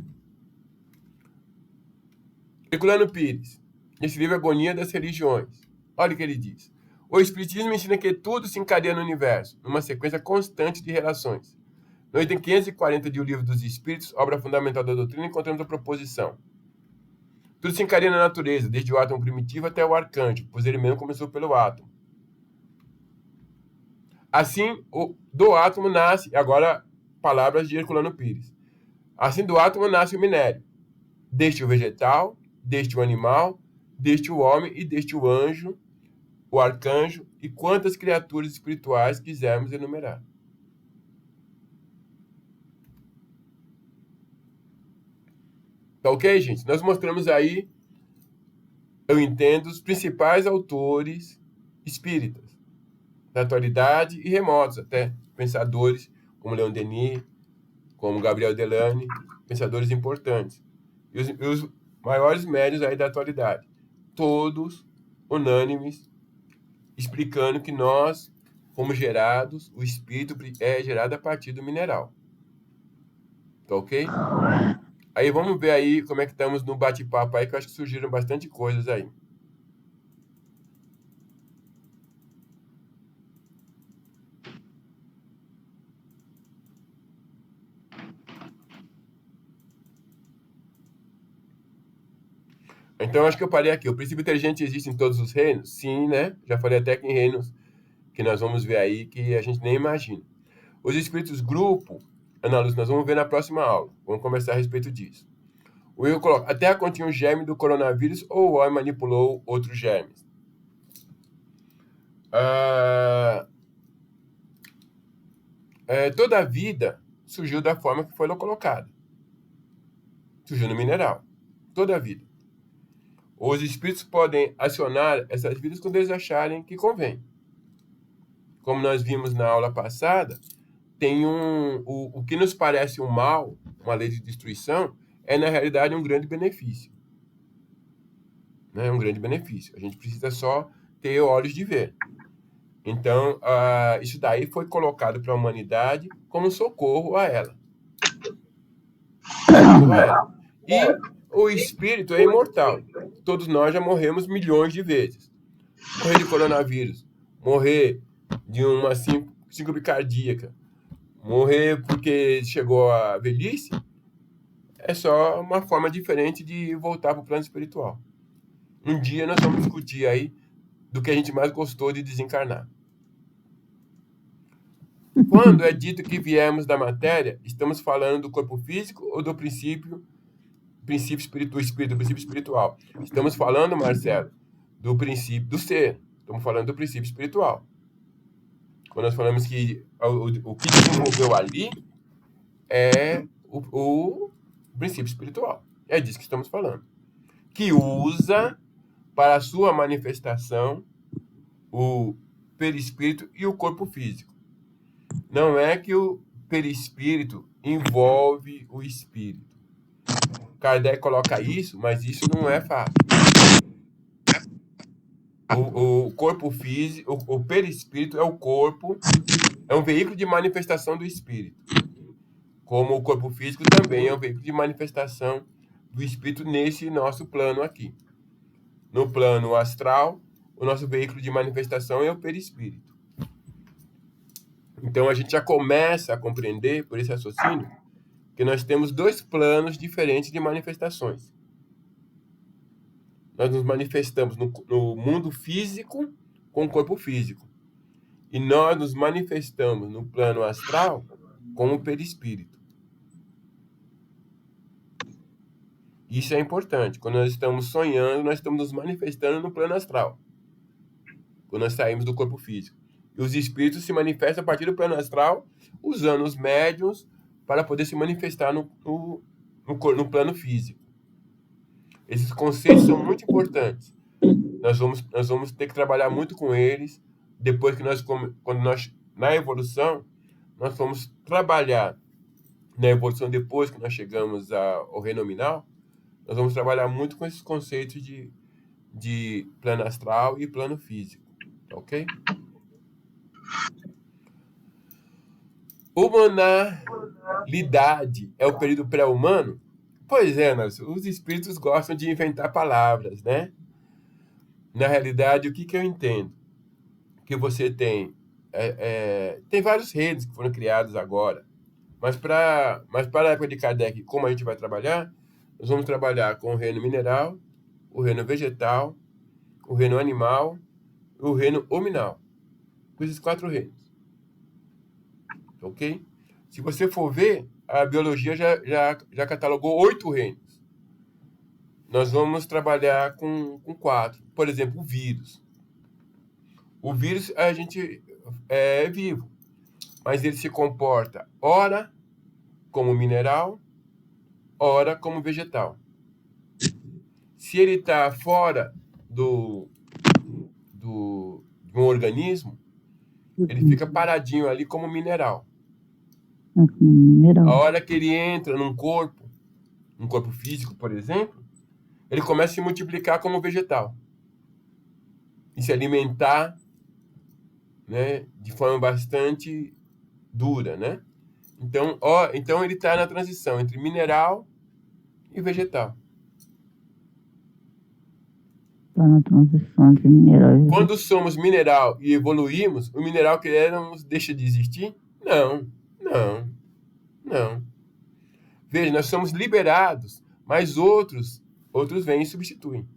Herculano Pires, nesse livro Agonia das Religiões. Olha o que ele diz. O Espiritismo ensina que tudo se encadeia no universo, numa sequência constante de relações. No item 540 de O Livro dos Espíritos, obra fundamental da doutrina, encontramos a proposição. Tudo se encadeia na natureza, desde o átomo primitivo até o arcanjo, pois ele mesmo começou pelo átomo. Assim, do átomo nasce, agora palavras de Herculano Pires, assim do átomo nasce o minério, deste o vegetal, deste o animal, deste o homem e deste o anjo, o arcanjo e quantas criaturas espirituais quisermos enumerar. Tá ok, gente? Nós mostramos aí, eu entendo, os principais autores espíritas. da atualidade e remotos até, pensadores como Leon Denis, como Gabriel Delany, pensadores importantes. E os maiores médios aí da atualidade, todos unânimes, explicando que nós fomos gerados, o espírito é gerado a partir do mineral. Tá ok? Aí vamos ver aí como é que estamos no bate-papo aí, que eu acho que surgiram bastante coisas aí. Então, acho que eu parei aqui. O princípio inteligente existe em todos os reinos? Sim, né? Já falei até que em reinos que nós vamos ver aí que a gente nem imagina. Os espíritos grupo, Ana Lúcia, nós vamos ver na próxima aula. Vamos conversar a respeito disso. O Will coloca, a Terra continha um germe do coronavírus ou o homem manipulou outros germes? Toda a vida surgiu da forma que foi colocada. Surgiu no mineral. Toda a vida. Os espíritos podem acionar essas vidas quando eles acharem que convém. Como nós vimos na aula passada, tem o que nos parece um mal, uma lei de destruição, é na realidade um grande benefício. Né? Um grande benefício. A gente precisa só ter olhos de ver. Então, isso daí foi colocado para a humanidade como socorro a ela. E o espírito é imortal. Todos nós já morremos milhões de vezes. Morrer de coronavírus, morrer de uma síncope cardíaca, morrer porque chegou a velhice, é só uma forma diferente de voltar para o plano espiritual. Um dia nós vamos discutir aí do que a gente mais gostou de desencarnar. Quando é dito que viemos da matéria, estamos falando do corpo físico ou do princípio espiritual? Estamos falando, Marcelo, do princípio do ser. Estamos falando do princípio espiritual. Quando nós falamos que o que desenvolveu ali é o princípio espiritual. É disso que estamos falando. Que usa para a sua manifestação o perispírito e o corpo físico. Não é que o perispírito envolve o espírito. Kardec coloca isso, mas isso não é fato. O corpo físico, o perispírito é o corpo, é um veículo de manifestação do espírito. Como o corpo físico também é um veículo de manifestação do espírito nesse nosso plano aqui. No plano astral, o nosso veículo de manifestação é o perispírito. Então a gente já começa a compreender, por esse raciocínio, que nós temos dois planos diferentes de manifestações. Nós nos manifestamos no mundo físico com o corpo físico. E nós nos manifestamos no plano astral com o perispírito. Isso é importante. Quando nós estamos sonhando, nós estamos nos manifestando no plano astral. Quando nós saímos do corpo físico. E os espíritos se manifestam a partir do plano astral, usando os médiuns para poder se manifestar no plano físico. Esses conceitos são muito importantes. Nós vamos ter que trabalhar muito com eles. Depois que na evolução, nós fomos trabalhar na evolução, depois que nós chegamos ao reino nominal, nós vamos trabalhar muito com esses conceitos de plano astral e plano físico. Ok? Humanalidade é o período pré-humano? Pois é, os espíritos gostam de inventar palavras, né? Na realidade, o que eu entendo? Que você tem vários reinos que foram criados agora, mas para a época de Kardec, como a gente vai trabalhar, nós vamos trabalhar com o reino mineral, o reino vegetal, o reino animal e o reino hominal. Com esses 4 reinos. Ok? Se você for ver, a biologia já catalogou 8 reinos. Nós vamos trabalhar com 4. Por exemplo, o vírus. O vírus, a gente é vivo, mas ele se comporta ora como mineral, ora como vegetal. Se ele está fora de um organismo, ele fica paradinho ali como mineral. É como mineral. A hora que ele entra num corpo, um corpo físico, por exemplo, ele começa a se multiplicar como vegetal e se alimentar, né, de forma bastante dura, né? Então ele está na transição entre mineral e vegetal. Está na transição de mineral e vegetal. Quando somos mineral e evoluímos, o mineral que éramos deixa de existir? Não. Veja, nós somos liberados, mas outros vêm e substituem.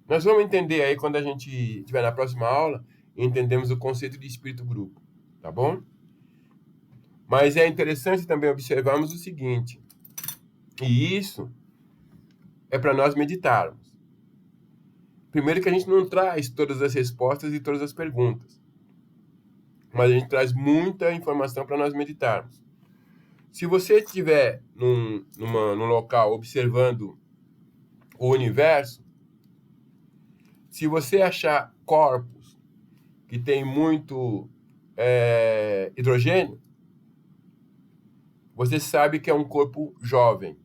Nós vamos entender aí quando a gente estiver na próxima aula e entendemos o conceito de espírito-grupo, tá bom? Mas é interessante também observarmos o seguinte, e isso é para nós meditarmos. Primeiro que a gente não traz todas as respostas e todas as perguntas, mas a gente traz muita informação para nós meditarmos. Se você estiver num local observando o universo, se você achar corpos que tem muito hidrogênio, você sabe que é um corpo jovem.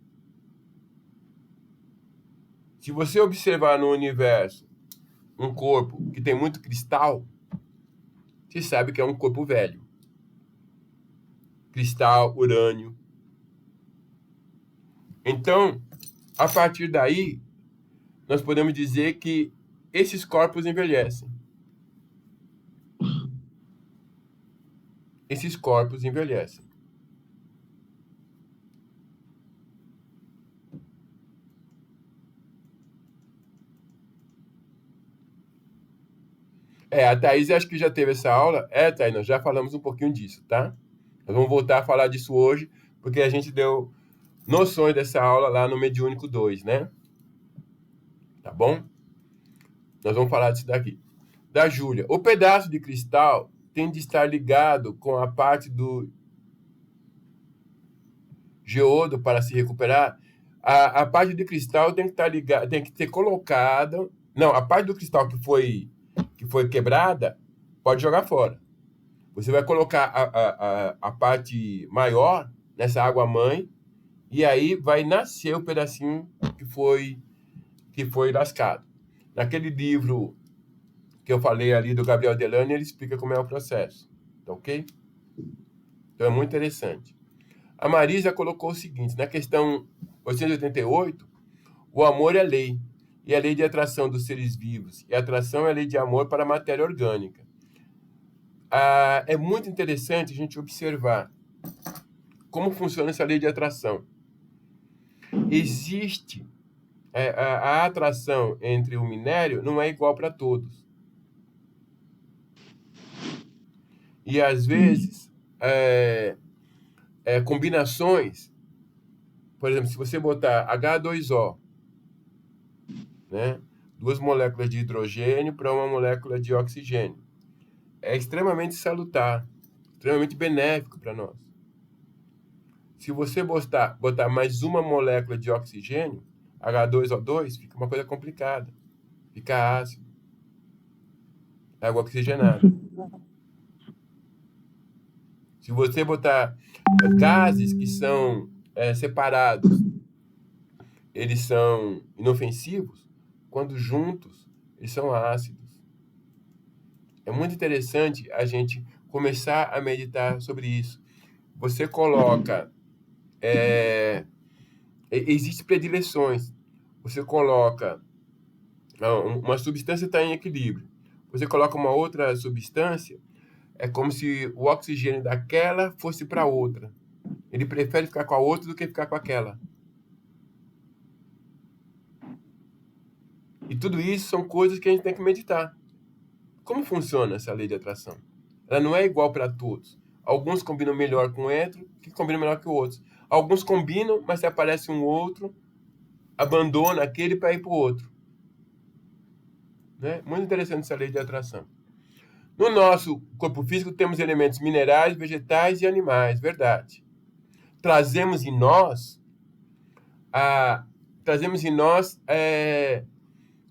Se você observar no universo um corpo que tem muito cristal, você sabe que é um corpo velho. Cristal, urânio. Então, a partir daí, nós podemos dizer que esses corpos envelhecem. Esses corpos envelhecem. A Thaís acho que já teve essa aula. Thaís, nós já falamos um pouquinho disso, tá? Nós vamos voltar a falar disso hoje, porque a gente deu noções dessa aula lá no Mediúnico 2, né? Tá bom? Nós vamos falar disso daqui. Da Júlia. O pedaço de cristal tem de estar ligado com a parte do geodo para se recuperar. A parte de cristal tem que estar ligada, tem que ter colocada. Não, a parte do cristal que foi quebrada, pode jogar fora. Você vai colocar a parte maior nessa água-mãe e aí vai nascer o pedacinho que foi lascado. Naquele livro que eu falei ali do Gabriel Delany, ele explica como é o processo. Tá ok? Então é muito interessante. A Marisa colocou o seguinte, na questão 888, o amor é lei, e a lei de atração dos seres vivos, e a atração é a lei de amor para a matéria orgânica. É muito interessante a gente observar como funciona essa lei de atração. Existe a atração entre o minério não é igual para todos. E às vezes combinações, por exemplo, se você botar H2O, né, 2 moléculas de hidrogênio para uma molécula de oxigênio, é extremamente salutar, extremamente benéfico para nós. Se você botar mais uma molécula de oxigênio, H2O2, fica uma coisa complicada. Fica ácido. Água oxigenada. Se você botar gases que são separados, eles são inofensivos, quando juntos, eles são ácidos. É muito interessante a gente começar a meditar sobre isso. Você coloca... existem predileções. Você coloca... uma substância está em equilíbrio. Você coloca uma outra substância, é como se o oxigênio daquela fosse para outra. Ele prefere ficar com a outra do que ficar com aquela. E tudo isso são coisas que a gente tem que meditar. Como funciona essa lei de atração? Ela não é igual para todos. Alguns combinam melhor com o outro, que combinam melhor que o outro. Alguns combinam, mas se aparece um outro, abandona aquele para ir para o outro. Né? Muito interessante essa lei de atração. No nosso corpo físico temos elementos minerais, vegetais e animais, verdade. Trazemos em nós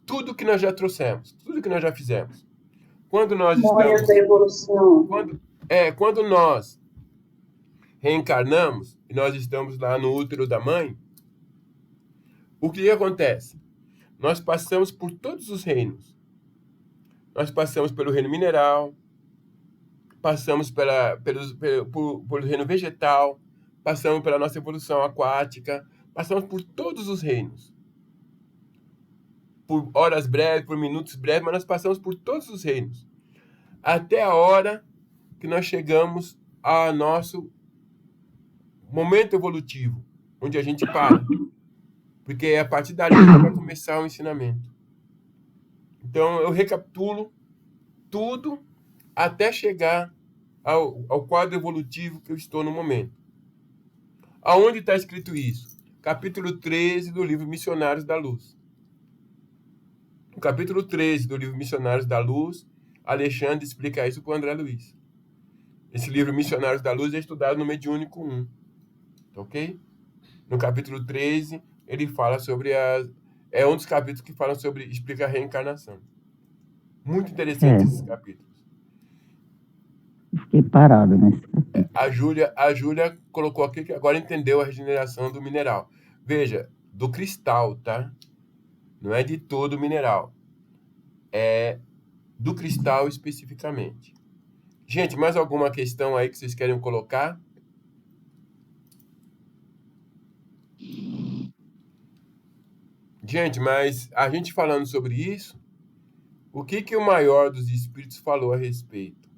tudo que nós já trouxemos, tudo que nós já fizemos. Quando nós Memórias estamos... da evolução. Quando nós reencarnamos e nós estamos lá no útero da mãe, o que acontece? Nós passamos por todos os reinos. Nós passamos pelo reino mineral, passamos pelo reino vegetal, passamos pela nossa evolução aquática, passamos por todos os reinos. Por horas breves, por minutos breves, mas nós passamos por todos os reinos. Até a hora que nós chegamos ao nosso momento evolutivo, onde a gente para. Porque é a partir dali que vai começar o ensinamento. Então, eu recapitulo tudo até chegar ao quadro evolutivo que eu estou no momento. Aonde está escrito isso? Capítulo 13 do livro Missionários da Luz. No capítulo 13 do livro Missionários da Luz, Alexandre explica isso para o André Luiz. Esse livro Missionários da Luz é estudado no Mediúnico 1. Ok? No capítulo 13, ele fala sobre é um dos capítulos que fala sobre... explica a reencarnação. Muito interessante esses capítulos. Fiquei parado nesse capítulo. A Júlia colocou aqui que agora entendeu a regeneração do mineral. Veja, do cristal, tá? Não é de todo o mineral. É do cristal especificamente. Gente, mais alguma questão aí que vocês querem colocar? Gente, mas a gente falando sobre isso, o que o maior dos espíritos falou a respeito?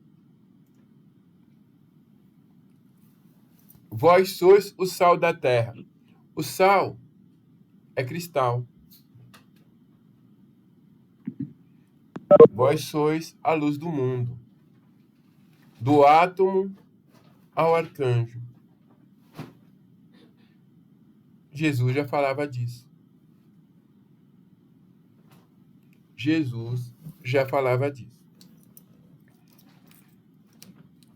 Vós sois o sal da terra. O sal é cristal. Vós sois a luz do mundo. Do átomo ao arcanjo. Jesus já falava disso. Jesus já falava disso.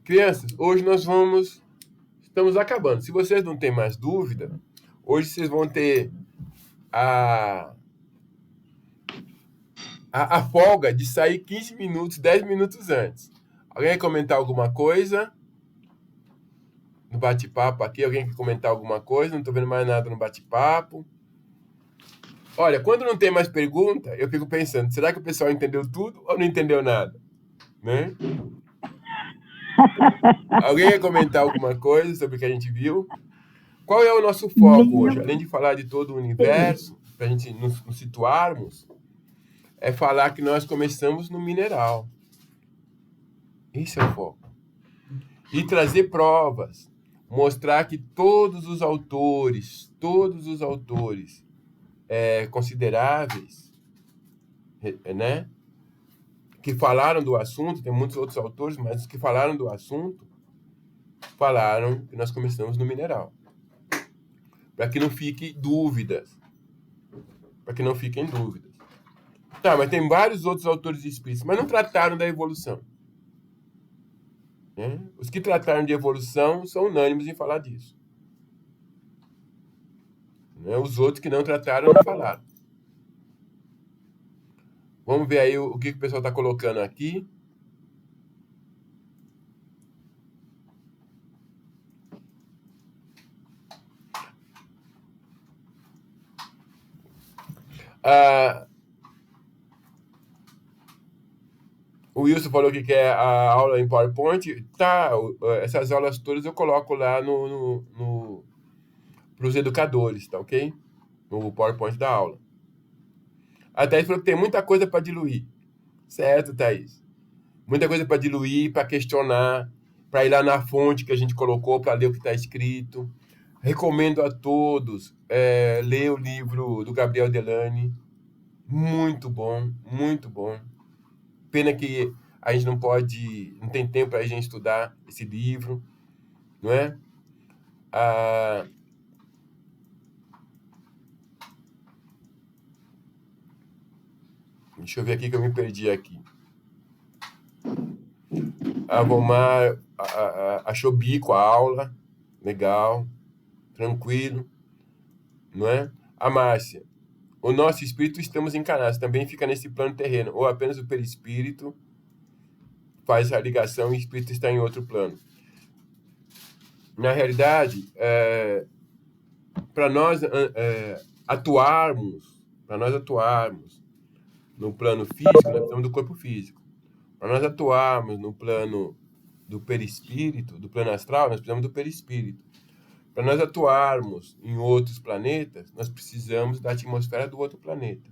Crianças, hoje nós estamos acabando. Se vocês não têm mais dúvida, hoje vocês vão ter a folga de sair 15 minutos, 10 minutos antes. Alguém quer comentar alguma coisa? No bate-papo aqui, alguém quer comentar alguma coisa? Não estou vendo mais nada no bate-papo. Olha, quando não tem mais pergunta, eu fico pensando, será que o pessoal entendeu tudo ou não entendeu nada? Né? Alguém quer comentar alguma coisa sobre o que a gente viu? Qual é o nosso foco hoje? Além de falar de todo o universo, para a gente nos situarmos, é falar que nós começamos no mineral. Esse é o foco. E trazer provas. Mostrar que todos os autores consideráveis, né, que falaram do assunto, tem muitos outros autores, mas os que falaram do assunto, falaram que nós começamos no mineral. Para que não fiquem dúvidas. Tá, mas tem vários outros autores espíritas, mas não trataram da evolução. Né? Os que trataram de evolução são unânimes em falar disso. Né? Os outros que não trataram não falaram. Vamos ver aí o que o pessoal está colocando aqui. O Wilson falou que quer a aula em PowerPoint. Tá, essas aulas todas eu coloco lá para os educadores, tá ok? No PowerPoint da aula. A Thaís falou que tem muita coisa para diluir. Certo, Thaís? Muita coisa para diluir, para questionar, para ir lá na fonte que a gente colocou, para ler o que está escrito. Recomendo a todos ler o livro do Gabriel Delany. Muito bom, muito bom. Pena que a gente não tem tempo para a gente estudar esse livro, não é? Deixa eu ver aqui que eu me perdi aqui. A Vomar achou bico a aula, legal, tranquilo, não é? A Márcia, o nosso espírito estamos encarnados, também fica nesse plano terreno, ou apenas o perispírito faz essa ligação e o espírito está em outro plano. Na realidade, para nós atuarmos no plano físico, nós precisamos do corpo físico. Para nós atuarmos no plano do perispírito, do plano astral, nós precisamos do perispírito. Para nós atuarmos em outros planetas, nós precisamos da atmosfera do outro planeta.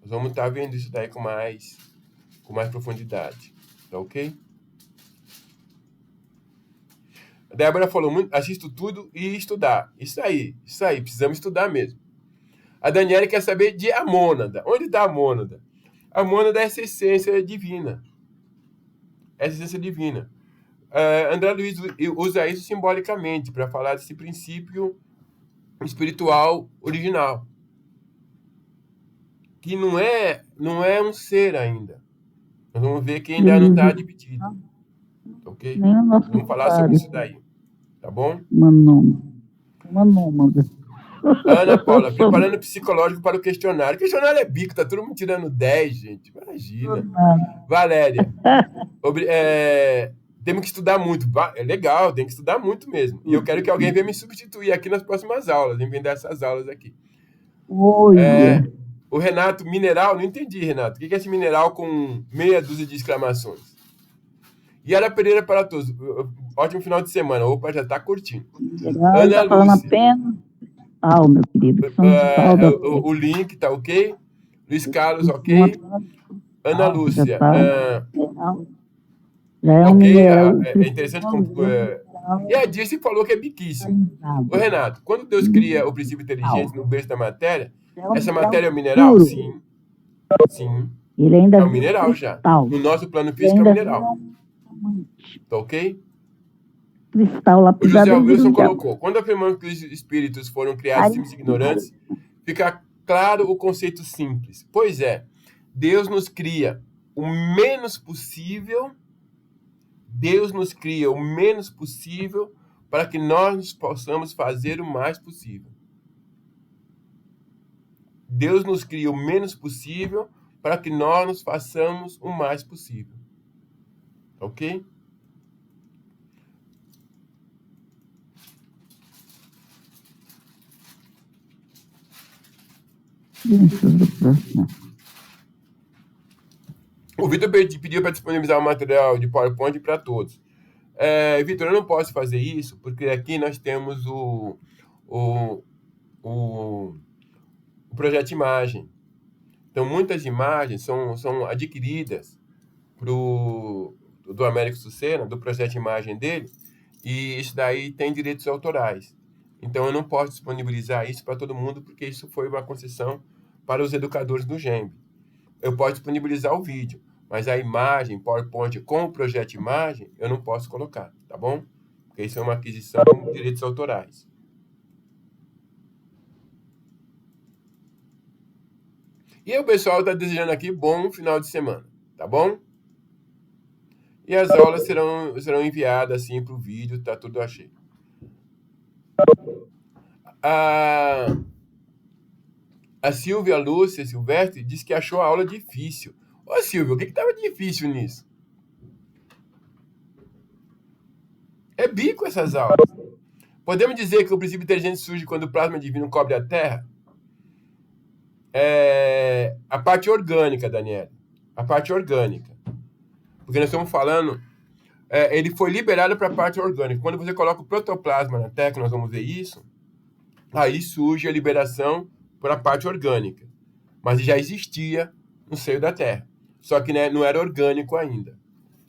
Nós vamos estar vendo isso daí com mais profundidade. Tá ok? A Débora falou muito, assisto tudo e estudar. Isso aí, precisamos estudar mesmo. A Daniela quer saber de a mônada. Onde está a mônada? A mônada é essa essência divina. André Luiz usa isso simbolicamente para falar desse princípio espiritual original, que não é um ser ainda. Nós vamos ver que ainda não está dividido. Ok? Vamos falar sobre isso daí. Tá bom? Uma nômade. Ana Paula, preparando psicológico para o questionário. O questionário é bico, tá todo mundo tirando 10, gente. Imagina. Valéria, temos que estudar muito. É legal, tem que estudar muito mesmo. E eu quero que alguém venha me substituir aqui nas próximas aulas, vender essas aulas aqui. O Renato, mineral, não entendi, Renato. O que é esse mineral com meia dúzia de exclamações? Yara Pereira para todos. Ótimo final de semana. Opa, já tá curtindo. Ana tá falando apenas. Meu querido. O link tá ok? Luiz Carlos, ok? Ana Lúcia. Já é um mineral. É interessante como. E a Dirce falou que é biquíssimo. O Renato, quando Deus cria o princípio inteligente no berço da matéria, essa matéria é um mineral? Sim. Ele ainda é um mineral já. No nosso plano físico é um mineral. Tá ok? Cristal o José Wilson colocou: quando afirmamos que os espíritos foram criados simples e ignorantes, fica claro o conceito simples. Pois é, Deus nos cria o menos possível. Deus nos cria o menos possível para que nós possamos fazer o mais possível. Deus nos cria o menos possível para que nós nos façamos o mais possível. Ok? O Vitor pediu para disponibilizar o material de PowerPoint para todos. Vitor, eu não posso fazer isso, porque aqui nós temos o projeto imagem. Então, muitas imagens são adquiridas do Américo Sucena, do projeto imagem dele, e isso daí tem direitos autorais. Então, eu não posso disponibilizar isso para todo mundo, porque isso foi uma concessão para os educadores do GEMB. Eu posso disponibilizar o vídeo, mas a imagem, PowerPoint com o projeto imagem, eu não posso colocar, tá bom? Porque isso é uma aquisição de direitos autorais. E o pessoal está desejando aqui bom final de semana, tá bom? E as aulas serão enviadas assim para o vídeo, tá tudo achei. A Silvia Lúcia Silvestre disse que achou a aula difícil. Ô, Silvia, o que estava difícil nisso? É bico essas aulas. Podemos dizer que o princípio inteligente surge quando o plasma divino cobre a Terra? A parte orgânica, Daniela. A parte orgânica. Porque nós estamos falando... ele foi liberado para a parte orgânica. Quando você coloca o protoplasma na Terra, que nós vamos ver isso, aí surge a liberação para a parte orgânica. Mas já existia no seio da Terra. Só que, né, não era orgânico ainda.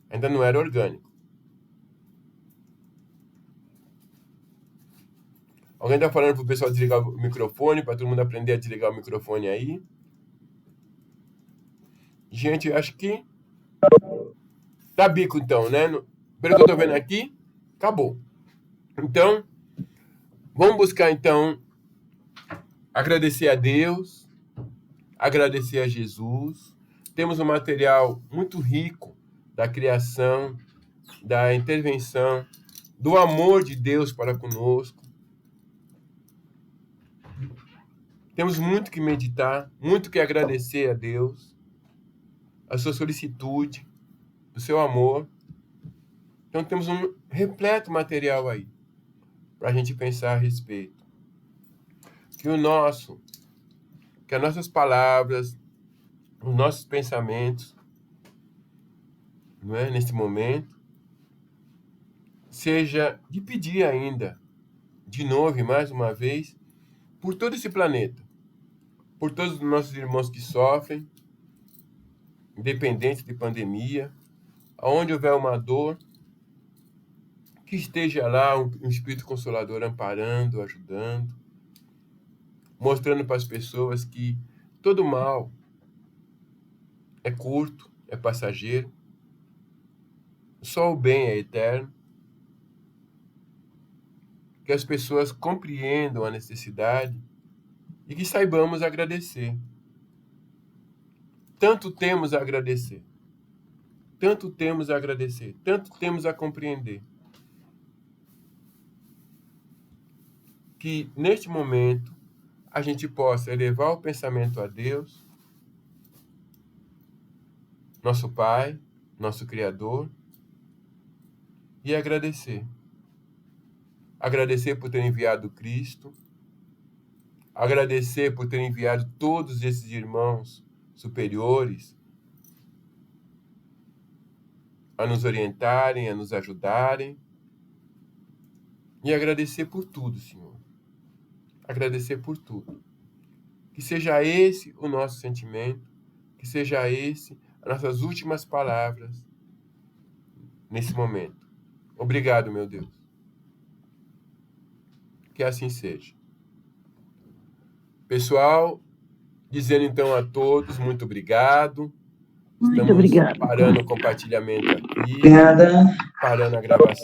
Ainda não era orgânico. Alguém está falando para o pessoal desligar o microfone, para todo mundo aprender a desligar o microfone aí. Gente, acho que tá bico então, né? Pelo que eu estou vendo aqui, acabou. Então, vamos buscar então agradecer a Deus, agradecer a Jesus. Temos um material muito rico da criação, da intervenção, do amor de Deus para conosco. Temos muito que meditar, muito que agradecer a Deus, a sua solicitude, o seu amor. Então temos um repleto material aí para a gente pensar a respeito. Que as nossas palavras, os nossos pensamentos, não é, nesse momento, seja de pedir ainda, de novo e mais uma vez, por todo esse planeta, por todos os nossos irmãos que sofrem, independente de pandemia, aonde houver uma dor, que esteja lá um Espírito Consolador amparando, ajudando, mostrando para as pessoas que todo mal é curto, é passageiro, só o bem é eterno, que as pessoas compreendam a necessidade e que saibamos agradecer. Tanto temos a agradecer, tanto temos a agradecer, tanto temos a compreender, que neste momento a gente possa elevar o pensamento a Deus, nosso Pai, nosso Criador, e agradecer. Agradecer por ter enviado Cristo, agradecer por ter enviado todos esses irmãos superiores a nos orientarem, a nos ajudarem, e agradecer por tudo, Senhor. Agradecer por tudo. Que seja esse o nosso sentimento, que seja esse as nossas últimas palavras nesse momento. Obrigado, meu Deus. Que assim seja. Pessoal, dizendo então a todos muito obrigado. Muito Estamos obrigada. parando o compartilhamento aqui, Obrigada. parando a gravação.